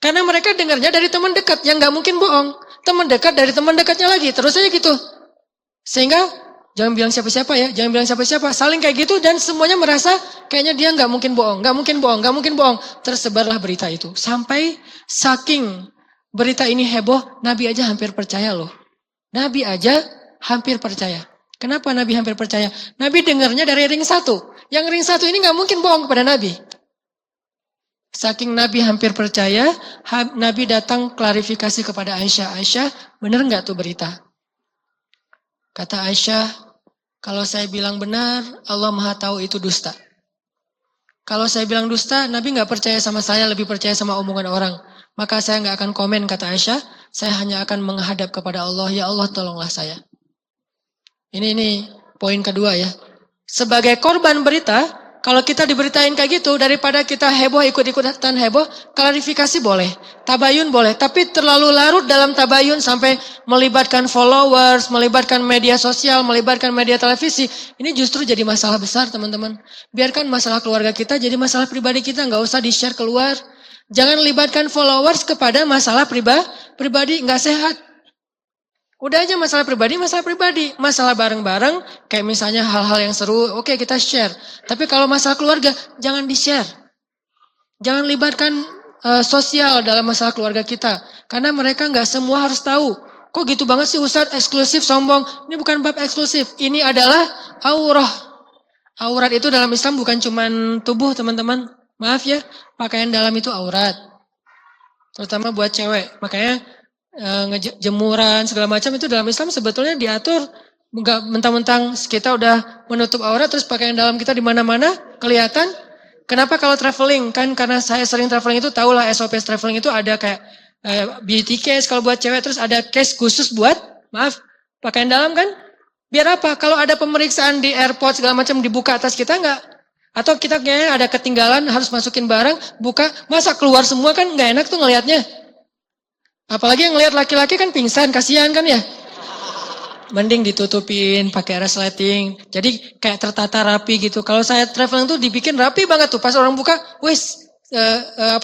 Karena mereka dengarnya dari teman dekat yang gak mungkin bohong. Teman dekat dari teman dekatnya lagi. Terus aja gitu. Sehingga jangan bilang siapa-siapa ya. Jangan bilang siapa-siapa. Saling kayak gitu dan semuanya merasa kayaknya dia gak mungkin bohong. Gak mungkin bohong. Gak mungkin bohong. Tersebarlah berita itu. Sampai saking berita ini heboh, Nabi aja hampir percaya loh. Nabi aja hampir percaya. Kenapa Nabi hampir percaya? Nabi dengarnya dari ring satu. Yang ring satu ini nggak mungkin bohong kepada Nabi. Saking Nabi hampir percaya, Nabi datang klarifikasi kepada Aisyah. Aisyah, benar nggak tuh berita? Kata Aisyah, kalau saya bilang benar, Allah Maha tahu itu dusta. Kalau saya bilang dusta, Nabi nggak percaya sama saya, lebih percaya sama omongan orang. Maka saya nggak akan komen, kata Aisyah. Saya hanya akan menghadap kepada Allah. Ya Allah, tolonglah saya. Ini poin kedua ya. Sebagai korban berita, kalau kita diberitain kayak gitu, daripada kita heboh, ikut-ikutan heboh, klarifikasi boleh, tabayun boleh. Tapi terlalu larut dalam tabayun sampai melibatkan followers, melibatkan media sosial, melibatkan media televisi. Ini justru jadi masalah besar teman-teman. Biarkan masalah keluarga kita jadi masalah pribadi kita, nggak usah di-share keluar. Jangan libatkan followers kepada masalah pribadi, nggak sehat. Udah aja masalah pribadi. Masalah bareng-bareng, kayak misalnya hal-hal yang seru, oke kita share. Tapi kalau masalah keluarga, jangan di-share. Jangan libatkan sosial dalam masalah keluarga kita. Karena mereka nggak semua harus tahu. Kok gitu banget sih Ustadz, eksklusif, sombong. Ini bukan bab eksklusif, ini adalah aurah. Aurat itu dalam Islam bukan cuma tubuh teman-teman. Maaf ya, pakaian dalam itu aurat. Terutama buat cewek. Makanya jemuran segala macam itu dalam Islam sebetulnya diatur, nggak mentang-mentang kita udah menutup aurat terus pakaian dalam kita di mana-mana kelihatan. Kenapa kalau traveling? Kan karena saya sering traveling itu tahulah SOP traveling itu ada kayak beauty case kalau buat cewek, terus ada case khusus buat pakaian dalam kan? Biar apa? Kalau ada pemeriksaan di airport segala macam dibuka atas kita nggak? Atau kita kayaknya ada ketinggalan harus masukin barang, buka, masa keluar semua kan nggak enak tuh ngelihatnya. Apalagi yang ngelihat laki-laki kan pingsan, kasihan kan ya. Mending ditutupin pakai resleting. Jadi kayak tertata rapi gitu. Kalau saya traveling tuh dibikin rapi banget tuh. Pas orang buka, wis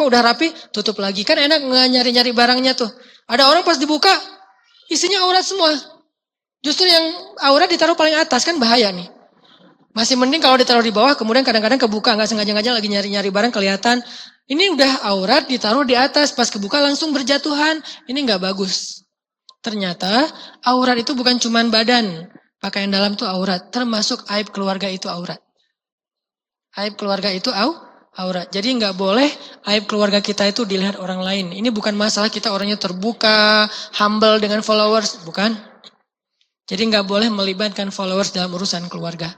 udah rapi, tutup lagi. Kan enak nyari-nyari barangnya tuh. Ada orang pas dibuka, isinya aurat semua. Justru yang aurat ditaruh paling atas kan bahaya nih. Masih mending kalau ditaruh di bawah, kemudian kadang-kadang kebuka, nggak sengaja-sengaja lagi nyari-nyari barang kelihatan. Ini udah aurat ditaruh di atas, pas kebuka langsung berjatuhan. Ini nggak bagus. Ternyata aurat itu bukan cuman badan. Pakaian dalam itu aurat, termasuk aib keluarga itu aurat. Aib keluarga itu aurat. Jadi nggak boleh aib keluarga kita itu dilihat orang lain. Ini bukan masalah kita orangnya terbuka, humble dengan followers, bukan. Jadi nggak boleh melibatkan followers dalam urusan keluarga.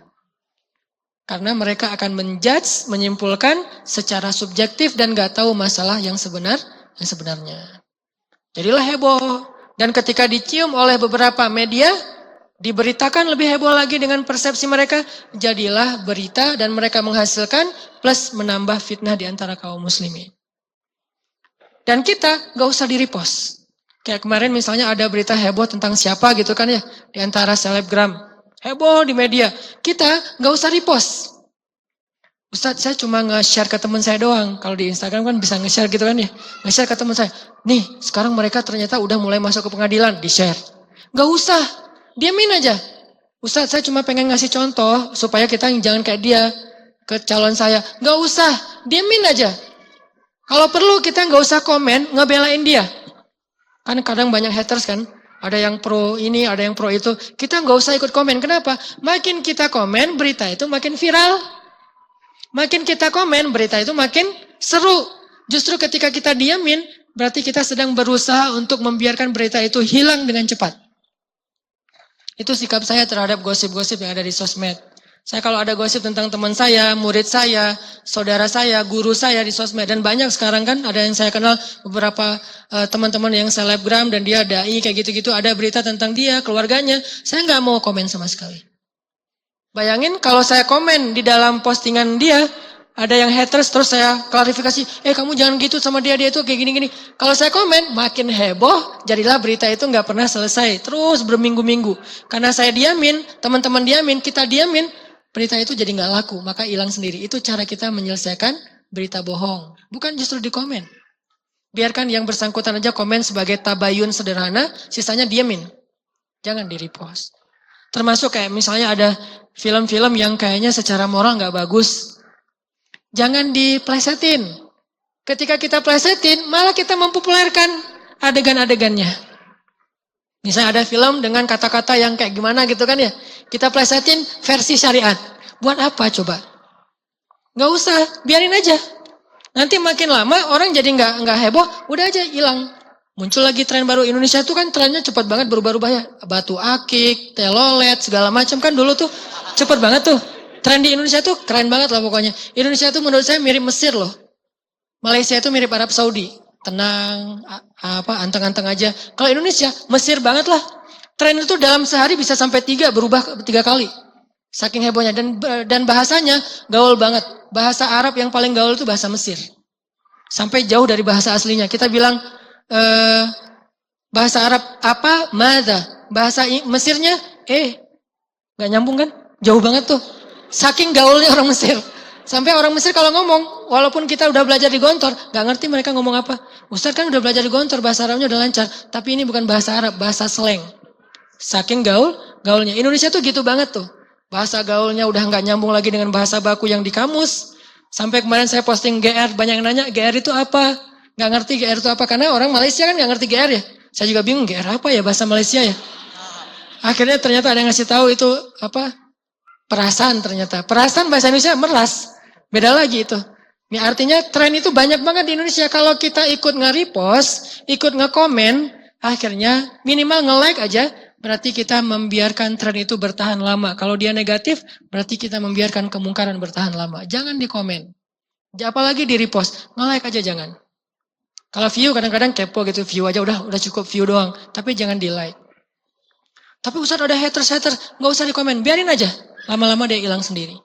Karena mereka akan menjudge, menyimpulkan secara subjektif dan gak tahu masalah yang sebenarnya. Jadilah heboh. Dan ketika dicium oleh beberapa media, diberitakan lebih heboh lagi dengan persepsi mereka. Jadilah berita dan mereka menghasilkan plus menambah fitnah di antara kaum muslimin. Dan kita gak usah di-repost. Kayak kemarin misalnya ada berita heboh tentang siapa gitu kan ya. Di antara selebgram. Heboh di media. Kita gak usah repost. Ustadz, saya cuma nge-share ke teman saya doang. Kalau di Instagram kan bisa nge-share gitu kan ya. Nge-share ke teman saya. Nih, sekarang mereka ternyata udah mulai masuk ke pengadilan. Di-share. Gak usah. Diamin aja. Ustadz, saya cuma pengen ngasih contoh. Supaya kita jangan kayak dia. Ke calon saya. Gak usah. Diamin aja. Kalau perlu kita gak usah komen. Ngebelain dia. Kan kadang banyak haters kan. Ada yang pro ini, ada yang pro itu. Kita nggak usah ikut komen. Kenapa? Makin kita komen, berita itu makin viral. Makin kita komen, berita itu makin seru. Justru ketika kita diamin, berarti kita sedang berusaha untuk membiarkan berita itu hilang dengan cepat. Itu sikap saya terhadap gosip-gosip yang ada di sosmed. Saya kalau ada gosip tentang teman saya, murid saya, saudara saya, guru saya di sosmed. Dan banyak sekarang kan ada yang saya kenal beberapa teman-teman yang selebgram dan dia dai kayak gitu-gitu. Ada berita tentang dia, keluarganya. Saya nggak mau komen sama sekali. Bayangin kalau saya komen di dalam postingan dia, ada yang haters terus saya klarifikasi. Kamu jangan gitu sama dia itu kayak gini-gini. Kalau saya komen makin heboh, jadilah berita itu nggak pernah selesai. Terus berminggu-minggu. Karena saya diamin, teman-teman diamin, kita diamin. Berita itu jadi nggak laku, maka hilang sendiri. Itu cara kita menyelesaikan berita bohong. Bukan justru di komen. Biarkan yang bersangkutan aja komen sebagai tabayun sederhana, sisanya diamin. Jangan di-repost. Termasuk kayak misalnya ada film-film yang kayaknya secara moral nggak bagus. Jangan diplesetin. Ketika kita plesetin, malah kita mempopulerkan adegan-adegannya. Misalnya ada film dengan kata-kata yang kayak gimana gitu kan ya. Kita plesetin versi syariat. Buat apa coba? Nggak usah, biarin aja. Nanti makin lama orang jadi nggak heboh, udah aja hilang. Muncul lagi tren baru. Indonesia tuh kan trennya cepat banget berubah-ubah ya. Batu akik, telolet, segala macam kan dulu tuh cepat banget tuh. Tren di Indonesia tuh keren banget lah pokoknya. Indonesia tuh menurut saya mirip Mesir loh. Malaysia itu mirip Arab Saudi. Tenang, anteng-anteng aja. Kalau Indonesia, Mesir banget lah. Tren itu dalam sehari bisa sampai berubah 3 kali. Saking hebohnya. Dan bahasanya gaul banget. Bahasa Arab yang paling gaul itu bahasa Mesir. Sampai jauh dari bahasa aslinya. Kita bilang bahasa Arab apa? Mada. Bahasa Mesirnya gak nyambung kan? Jauh banget tuh. Saking gaulnya orang Mesir. Sampai orang Mesir kalau ngomong, walaupun kita udah belajar di Gontor, gak ngerti mereka ngomong apa. Ustaz kan udah belajar di Gontor, bahasa Arabnya udah lancar. Tapi ini bukan bahasa Arab, bahasa slang. Saking gaulnya. Indonesia tuh gitu banget tuh. Bahasa gaulnya udah gak nyambung lagi dengan bahasa baku yang di kamus. Sampai kemarin saya posting GR, banyak yang nanya, GR itu apa? Gak ngerti GR itu apa, karena orang Malaysia kan gak ngerti GR ya. Saya juga bingung, GR apa ya bahasa Malaysia ya. Akhirnya ternyata ada yang ngasih tahu itu apa? Perasaan ternyata. Perasaan bahasa Indonesia meras. Beda lagi itu. Ini artinya tren itu banyak banget di Indonesia. Kalau kita ikut nge-repost, ikut nge-komen, akhirnya minimal nge-like aja, berarti kita membiarkan tren itu bertahan lama. Kalau dia negatif, berarti kita membiarkan kemungkaran bertahan lama. Jangan di komen. Apalagi di repost, nge-like aja jangan. Kalau view kadang-kadang kepo gitu, view aja udah cukup view doang. Tapi jangan di like. Tapi Ustaz ada haters, nggak usah di komen, biarin aja. Lama-lama dia hilang sendiri.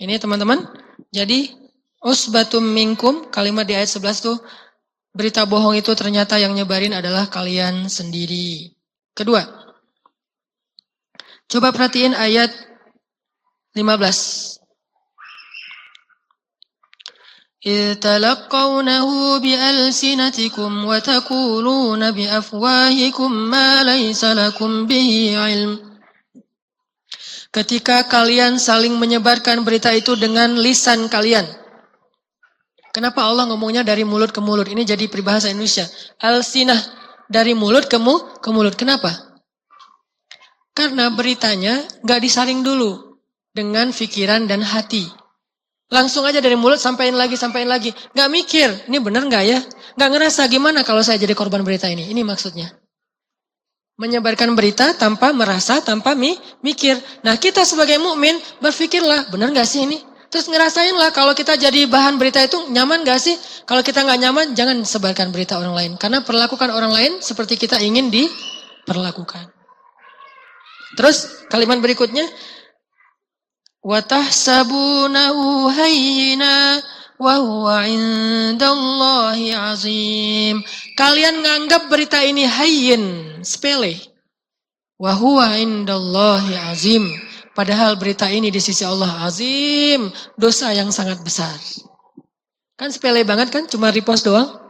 Ini teman-teman, jadi usbatum minkum, kalimat di ayat 11 tuh, berita bohong itu ternyata yang nyebarin adalah kalian sendiri. Kedua, coba perhatiin ayat 15. إِذْ تَلَقَّوْنَهُ بِأَلْسِنَتِكُمْ وَتَقُولُونَ بِأَفْوَاهِكُمْ مَا لَيْسَ لَكُمْ بِهِ عِلْمٌ. Ketika kalian saling menyebarkan berita itu dengan lisan kalian. Kenapa Allah ngomongnya dari mulut ke mulut? Ini jadi peribahasa Indonesia. Alsinah, dari mulut ke mulut. Kenapa? Karena beritanya gak disaring dulu dengan pikiran dan hati. Langsung aja dari mulut sampaikan lagi. Gak mikir, ini benar gak ya? Gak ngerasa gimana kalau saya jadi korban berita ini. Ini maksudnya. Menyebarkan berita tanpa merasa, tanpa mikir. Nah kita sebagai mukmin berpikirlah, benar gak sih ini? Terus ngerasainlah kalau kita jadi bahan berita itu nyaman gak sih? Kalau kita gak nyaman, jangan sebarkan berita orang lain. Karena perlakukan orang lain seperti kita ingin diperlakukan. Terus kalimat berikutnya, وَتَحْسَبُونَهُ هَيِّنًا وَهُوَ عِندَ اللَّهِ عَظِيمٌ. Kalian nganggap berita ini hayyin, sepele. وَهُوَ عِندَ اللَّهِ عَظِيمٌ. Padahal berita ini di sisi Allah azim, dosa yang sangat besar. Kan sepele banget kan, cuma repost doang.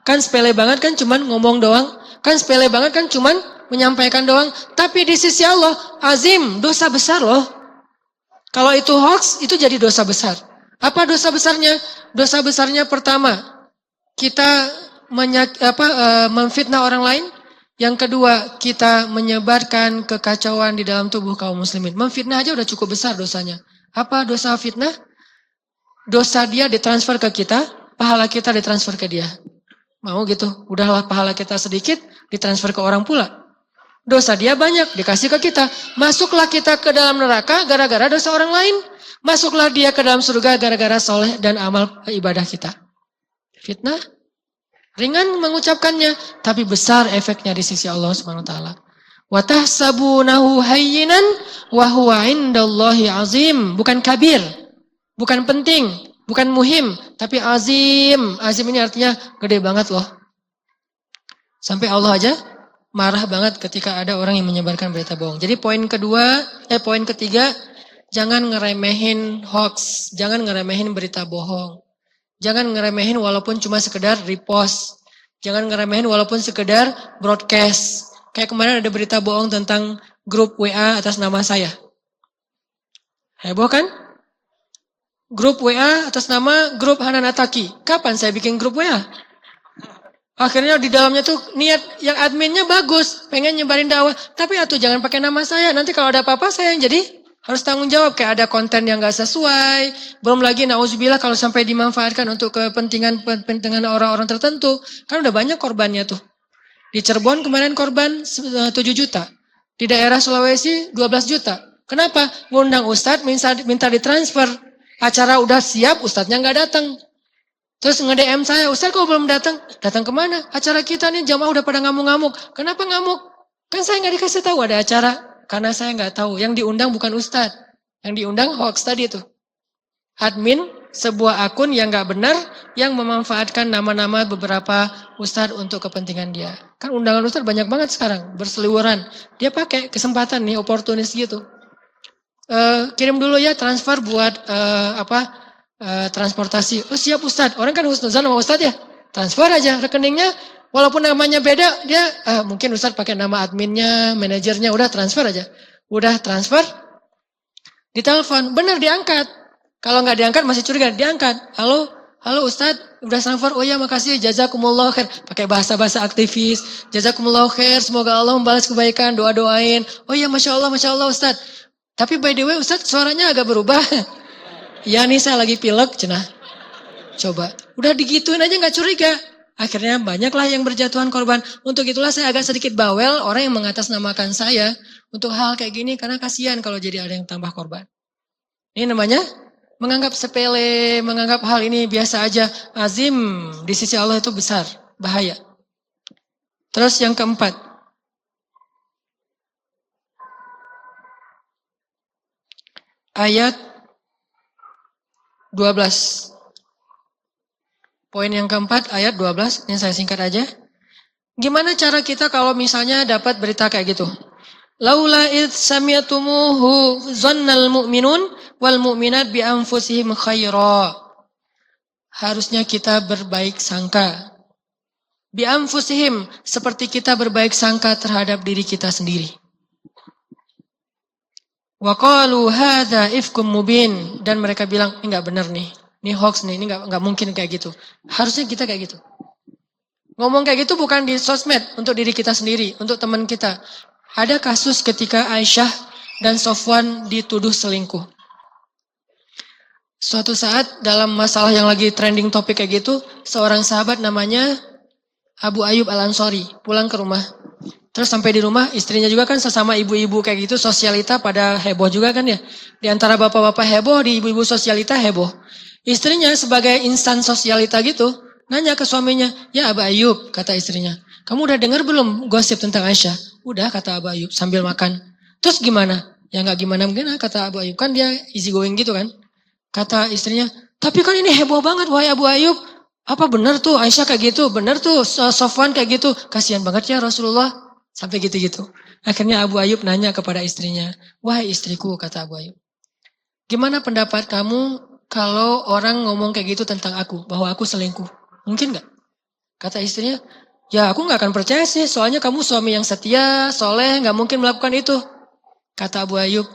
Kan sepele banget kan, cuma ngomong doang. Kan sepele banget kan, cuma menyampaikan doang. Tapi di sisi Allah azim, dosa besar loh. Kalau itu hoax, itu jadi dosa besar. Apa dosa besarnya? Dosa besarnya pertama, kita memfitnah orang lain. Yang kedua, kita menyebarkan kekacauan di dalam tubuh kaum muslimin. Memfitnah aja udah cukup besar dosanya. Apa dosa fitnah? Dosa dia ditransfer ke kita, pahala kita ditransfer ke dia. Mau gitu? Udahlah pahala kita sedikit, ditransfer ke orang pula. Dosa dia banyak, dikasih ke kita. Masuklah kita ke dalam neraka gara-gara dosa orang lain. Masuklah dia ke dalam surga gara-gara soleh dan amal ibadah kita. Fitnah, ringan mengucapkannya, tapi besar efeknya di sisi Allah SWT. Wa tahsabunahu hayyinan wa huwa indallahi azim. Bukan kabir, bukan penting, bukan muhim, tapi azim. Azim ini artinya gede banget loh. Sampai Allah aja marah banget ketika ada orang yang menyebarkan berita bohong. Jadi poin ketiga, jangan ngeremehin hoax, jangan ngeremehin berita bohong. Jangan ngeremehin walaupun cuma sekedar repost. Jangan ngeremehin walaupun sekedar broadcast. Kayak kemarin ada berita bohong tentang grup WA atas nama saya. Heboh kan? Grup WA atas nama grup Hanan Ataki. Kapan saya bikin grup WA? Akhirnya di dalamnya tuh niat yang adminnya bagus, pengen nyebarin dakwah. Tapi atuh jangan pakai nama saya, nanti kalau ada apa-apa saya yang jadi harus tanggung jawab. Kayak ada konten yang gak sesuai. Belum lagi nauzubillah kalau sampai dimanfaatkan untuk kepentingan orang-orang tertentu. Kan udah banyak korbannya tuh. Di Cirebon kemarin korban 7 juta. Di daerah Sulawesi 12 juta. Kenapa? Ngundang ustadz minta ditransfer. Acara udah siap, ustadznya gak datang. Terus nge-DM saya, Ustaz kok belum datang? Datang kemana? Acara kita nih jamaah udah pada ngamuk-ngamuk. Kenapa ngamuk? Kan saya nggak dikasih tahu ada acara. Karena saya nggak tahu. Yang diundang bukan Ustaz. Yang diundang hoax tadi itu. Admin sebuah akun yang nggak benar yang memanfaatkan nama-nama beberapa Ustaz untuk kepentingan dia. Kan undangan Ustaz banyak banget sekarang. Berseliweran. Dia pakai kesempatan nih, oportunis gitu. Kirim dulu ya transfer buat transportasi. Oh siap Ustadz. Orang kan husnuzan sama Ustadz ya. Transfer aja rekeningnya. Walaupun namanya beda. Dia mungkin Ustadz pakai nama adminnya, manajernya. Udah transfer aja. Udah transfer. Ditelepon. Benar diangkat. Kalau nggak diangkat masih curiga. Diangkat. Halo Ustadz. Udah transfer. Oh ya makasih. Jazakumullah khair. Pakai bahasa-bahasa aktivis. Jazakumullah khair. Semoga Allah membalas kebaikan. Doa-doain. Oh ya Masya Allah Ustadz. Tapi by the way Ustadz suaranya agak berubah. Ya nih saya lagi pilek, cenah. Coba, udah digituin aja gak curiga. Akhirnya banyaklah yang berjatuhan korban. Untuk itulah saya agak sedikit bawel orang yang mengatasnamakan saya untuk hal kayak gini karena kasihan kalau jadi ada yang tambah korban. Ini namanya menganggap sepele, menganggap hal ini biasa aja. Azim di sisi Allah itu besar, bahaya. Terus yang keempat. Ayat 12. Poin yang keempat ayat 12. Ini saya singkat aja. Gimana cara kita kalau misalnya dapat berita kayak gitu? Laula id sami'tumuhu zannal mu'minun wal mu'minat bi anfusihim khaira. Harusnya kita berbaik sangka. Bi anfusihim seperti kita berbaik sangka terhadap diri kita sendiri. Wa qalu hadza ifkum mubin, dan mereka bilang ini enggak benar nih. Ini hoax nih, ini enggak mungkin kayak gitu. Harusnya kita kayak gitu. Ngomong kayak gitu bukan di sosmed untuk diri kita sendiri, untuk teman kita. Ada kasus ketika Aisyah dan Sofwan dituduh selingkuh. Suatu saat dalam masalah yang lagi trending topik kayak gitu, seorang sahabat namanya Abu Ayyub Al-Ansari pulang ke rumah. Terus sampai di rumah, istrinya juga kan sesama ibu-ibu kayak gitu, sosialita pada heboh juga kan ya. Di antara bapak-bapak heboh, di ibu-ibu sosialita heboh. Istrinya sebagai insan sosialita gitu, nanya ke suaminya, ya Abu Ayyub, kata istrinya. Kamu udah dengar belum gosip tentang Aisyah? Udah, kata Abu Ayyub sambil makan. Terus gimana? Ya nggak gimana-gimana, kata Abu Ayyub. Kan dia easy going gitu kan. Kata istrinya, tapi kan ini heboh banget, wahai Abu Ayyub. Apa benar tuh Aisyah kayak gitu? Benar tuh Sofwan kayak gitu? Kasihan banget ya Rasulullah. Sampai gitu-gitu. Akhirnya Abu Ayyub nanya kepada istrinya, wahai istriku, kata Abu Ayyub. Gimana pendapat kamu kalau orang ngomong kayak gitu tentang aku, bahwa aku selingkuh? Mungkin gak? Kata istrinya, ya aku gak akan percaya sih, soalnya kamu suami yang setia, soleh, gak mungkin melakukan itu. Kata Abu Ayyub.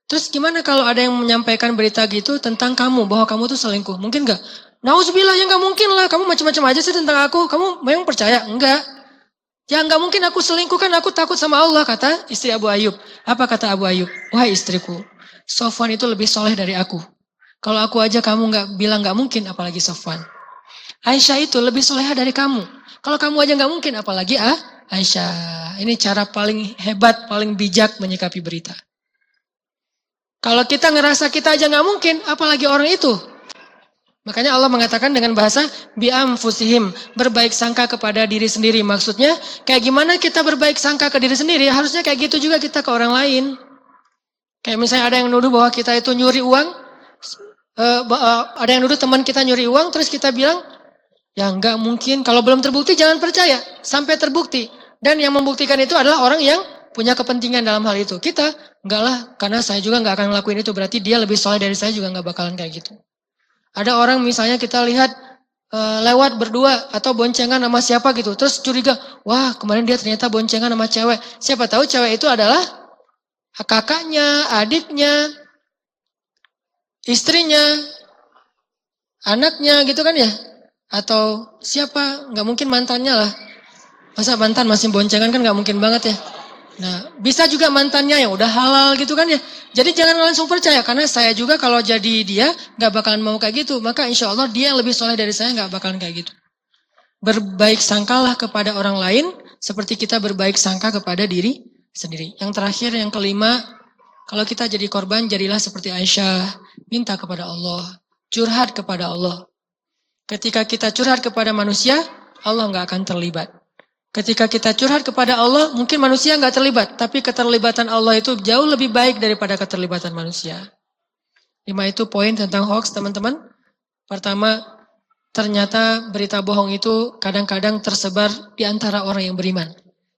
Terus gimana kalau ada yang menyampaikan berita gitu tentang kamu, bahwa kamu tuh selingkuh? Mungkin gak? Nauzubillah, ya gak mungkin lah, kamu macam-macam aja sih tentang aku, kamu memang percaya? Enggak. Ya nggak mungkin aku selingkuh, kan aku takut sama Allah, kata istri Abu Ayyub. Apa kata Abu Ayyub? Wahai istriku, Sofwan itu lebih soleh dari aku. Kalau aku aja kamu bilang nggak mungkin, apalagi Sofwan. Aisyah itu lebih soleha dari kamu. Kalau kamu aja nggak mungkin, apalagi Aisyah. Ini cara paling hebat, paling bijak menyikapi berita. Kalau kita ngerasa kita aja nggak mungkin, apalagi orang itu. Makanya Allah mengatakan dengan bahasa bi'amfusihim, berbaik sangka kepada diri sendiri. Maksudnya kayak gimana kita berbaik sangka ke diri sendiri, harusnya kayak gitu juga kita ke orang lain. Kayak misalnya ada yang nuduh bahwa kita itu nyuri uang, ada yang nuduh teman kita nyuri uang, terus kita bilang, ya enggak mungkin, kalau belum terbukti jangan percaya, sampai terbukti. Dan yang membuktikan itu adalah orang yang punya kepentingan dalam hal itu. Kita, enggak lah, karena saya juga enggak akan ngelakuin itu, berarti dia lebih soleh dari saya juga enggak bakalan kayak gitu. Ada orang misalnya kita lihat lewat berdua atau boncengan sama siapa gitu. Terus curiga, wah kemarin dia ternyata boncengan sama cewek. Siapa tahu cewek itu adalah kakaknya, adiknya, istrinya, anaknya gitu kan ya. Atau siapa? Nggak mungkin mantannya lah. Masa mantan masih boncengan kan nggak mungkin banget ya. Nah, bisa juga mantannya yang udah halal gitu kan ya. Jadi jangan langsung percaya, karena saya juga kalau jadi dia nggak bakalan mau kayak gitu. Maka insya Allah dia yang lebih soleh dari saya nggak bakalan kayak gitu. Berbaik sangkalah kepada orang lain seperti kita berbaik sangka kepada diri sendiri. Yang terakhir, yang kelima, kalau kita jadi korban, jadilah seperti Aisyah. Minta kepada Allah, curhat kepada Allah. Ketika kita curhat kepada manusia, Allah nggak akan terlibat. Ketika kita curhat kepada Allah, mungkin manusia nggak terlibat. Tapi keterlibatan Allah itu jauh lebih baik daripada keterlibatan manusia. 5 itu poin tentang hoax, teman-teman. Pertama, ternyata berita bohong itu kadang-kadang tersebar di antara orang yang beriman.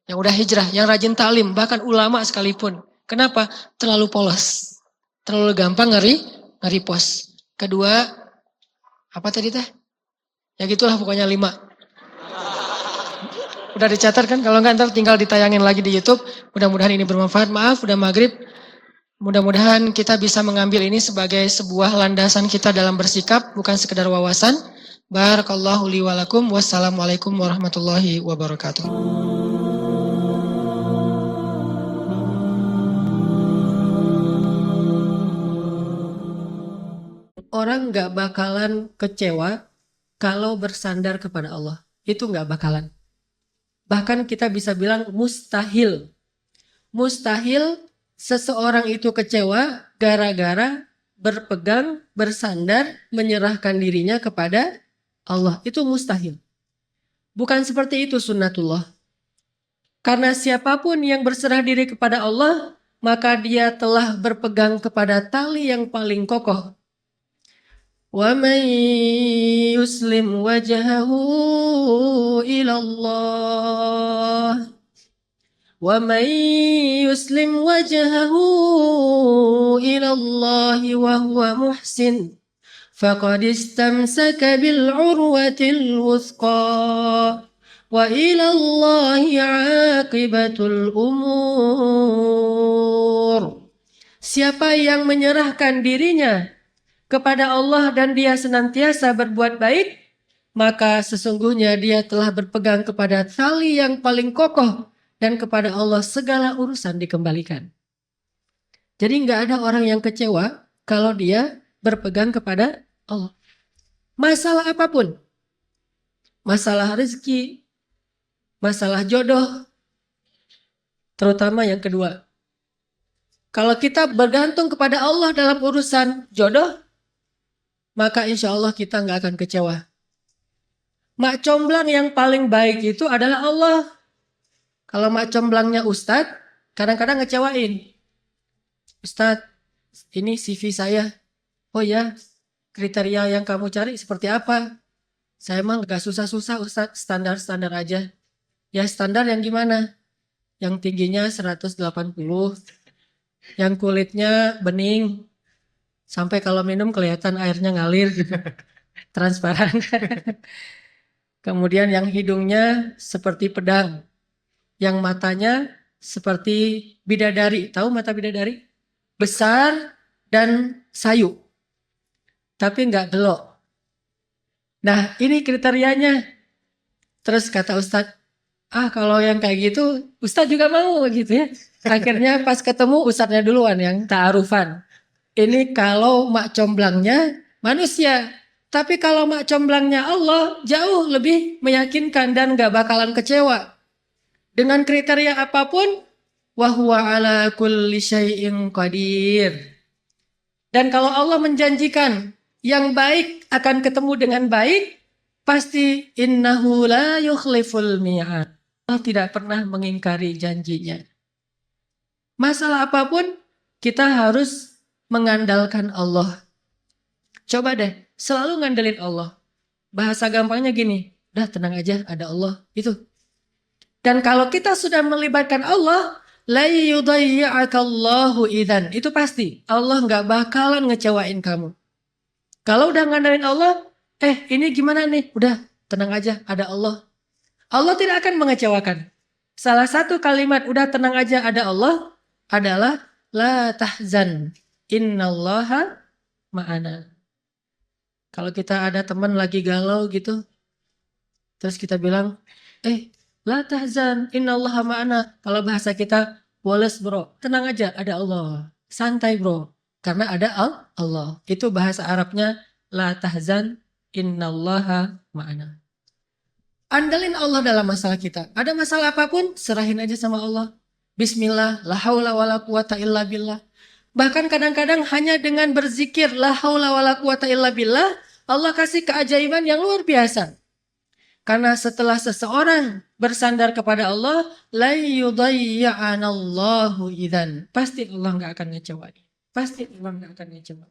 Yang udah hijrah, yang rajin taklim, bahkan ulama sekalipun. Kenapa? Terlalu polos. Terlalu gampang ngeri pos. Kedua, apa tadi teh? Ya gitulah pokoknya 5. Udah dicatat kan? Kalau nggak ntar tinggal ditayangin lagi di YouTube. Mudah-mudahan ini bermanfaat. Maaf, udah maghrib. Mudah-mudahan kita bisa mengambil ini sebagai sebuah landasan kita dalam bersikap, bukan sekedar wawasan. Barakallahu li walakum. Wassalamualaikum warahmatullahi wabarakatuh. Orang nggak bakalan kecewa kalau bersandar kepada Allah. Itu nggak bakalan. Bahkan kita bisa bilang mustahil. Mustahil seseorang itu kecewa gara-gara berpegang, bersandar, menyerahkan dirinya kepada Allah. Itu mustahil. Bukan seperti itu sunnatullah. Karena siapapun yang berserah diri kepada Allah, maka dia telah berpegang kepada tali yang paling kokoh. وَمَنْ يُسْلِمْ وَجْهَهُ إِلَى اللَّهِ وَمَنْ يُسْلِمْ وَجْهَهُ إِلَى اللَّهِ وَهُوَ مُحْسِنٌ فَقَدِ اسْتَمْسَكَ بِالْعُرْوَةِ الْوُثْقَى وَإِلَى اللَّهِ عَاقِبَةُ الْأُمُورِ. Siapa yang menyerahkan dirinya kepada Allah dan dia senantiasa berbuat baik, maka sesungguhnya dia telah berpegang kepada tali yang paling kokoh dan kepada Allah segala urusan dikembalikan. Jadi nggak ada orang yang kecewa kalau dia berpegang kepada Allah. Masalah apapun, masalah rezeki, masalah jodoh, terutama yang kedua. Kalau kita bergantung kepada Allah dalam urusan jodoh, maka insya Allah kita nggak akan kecewa. Mak comblang yang paling baik itu adalah Allah. Kalau mak comblangnya Ustadz, kadang-kadang ngecewain. Ustadz, ini CV saya. Oh ya, kriteria yang kamu cari seperti apa? Saya emang gak susah-susah Ustadz, standar-standar aja. Ya standar yang gimana? Yang tingginya 180, yang kulitnya bening, sampai kalau minum kelihatan airnya ngalir gitu. Transparan. Kemudian yang hidungnya seperti pedang. Yang matanya seperti bidadari. Tahu mata bidadari? Besar dan sayu. Tapi nggak gelok. Nah ini kriterianya. Terus kata Ustadz, kalau yang kayak gitu Ustadz juga mau gitu ya. Akhirnya pas ketemu Ustadznya duluan yang ta'arufan. Ini kalau mak comblangnya manusia. Tapi kalau mak comblangnya Allah jauh lebih meyakinkan dan gak bakalan kecewa. Dengan kriteria apapun, wahuwa ala kulli syai'in qadir. Dan kalau Allah menjanjikan yang baik akan ketemu dengan baik, pasti innahu la yukhliful mi'ad. Allah tidak pernah mengingkari janjinya. Masalah apapun, kita harus mengandalkan Allah. Coba deh, selalu ngandelin Allah. Bahasa gampangnya gini, udah tenang aja, ada Allah. Itu. Dan kalau kita sudah melibatkan Allah, la yudayya'akallahu idzan. Itu pasti. Allah nggak bakalan ngecewain kamu. Kalau udah ngandelin Allah, ini gimana nih? Udah, tenang aja, ada Allah. Allah tidak akan mengecewakan. Salah satu kalimat udah tenang aja ada Allah adalah la tahzan. Innallaha ma'ana. Kalau kita ada teman lagi galau gitu, Terus kita bilang, la tahzan, innallaha ma'ana. Kalau bahasa kita, woles bro, tenang aja, ada Allah. Santai bro, karena ada Allah. Itu bahasa Arabnya, la tahzan, innallaha ma'ana. Andalin Allah dalam masalah kita. Ada masalah apapun, serahin aja sama Allah. Bismillah, la haula wa la quwata illa billah. Bahkan kadang-kadang hanya dengan berzikir, la haula wa la quwata illa billah, Allah kasih keajaiban yang luar biasa. Karena setelah seseorang bersandar kepada Allah, la yudayya'anallahu idzan. Pasti Allah nggak akan ngecewain. Pasti Allah nggak akan ngecewain.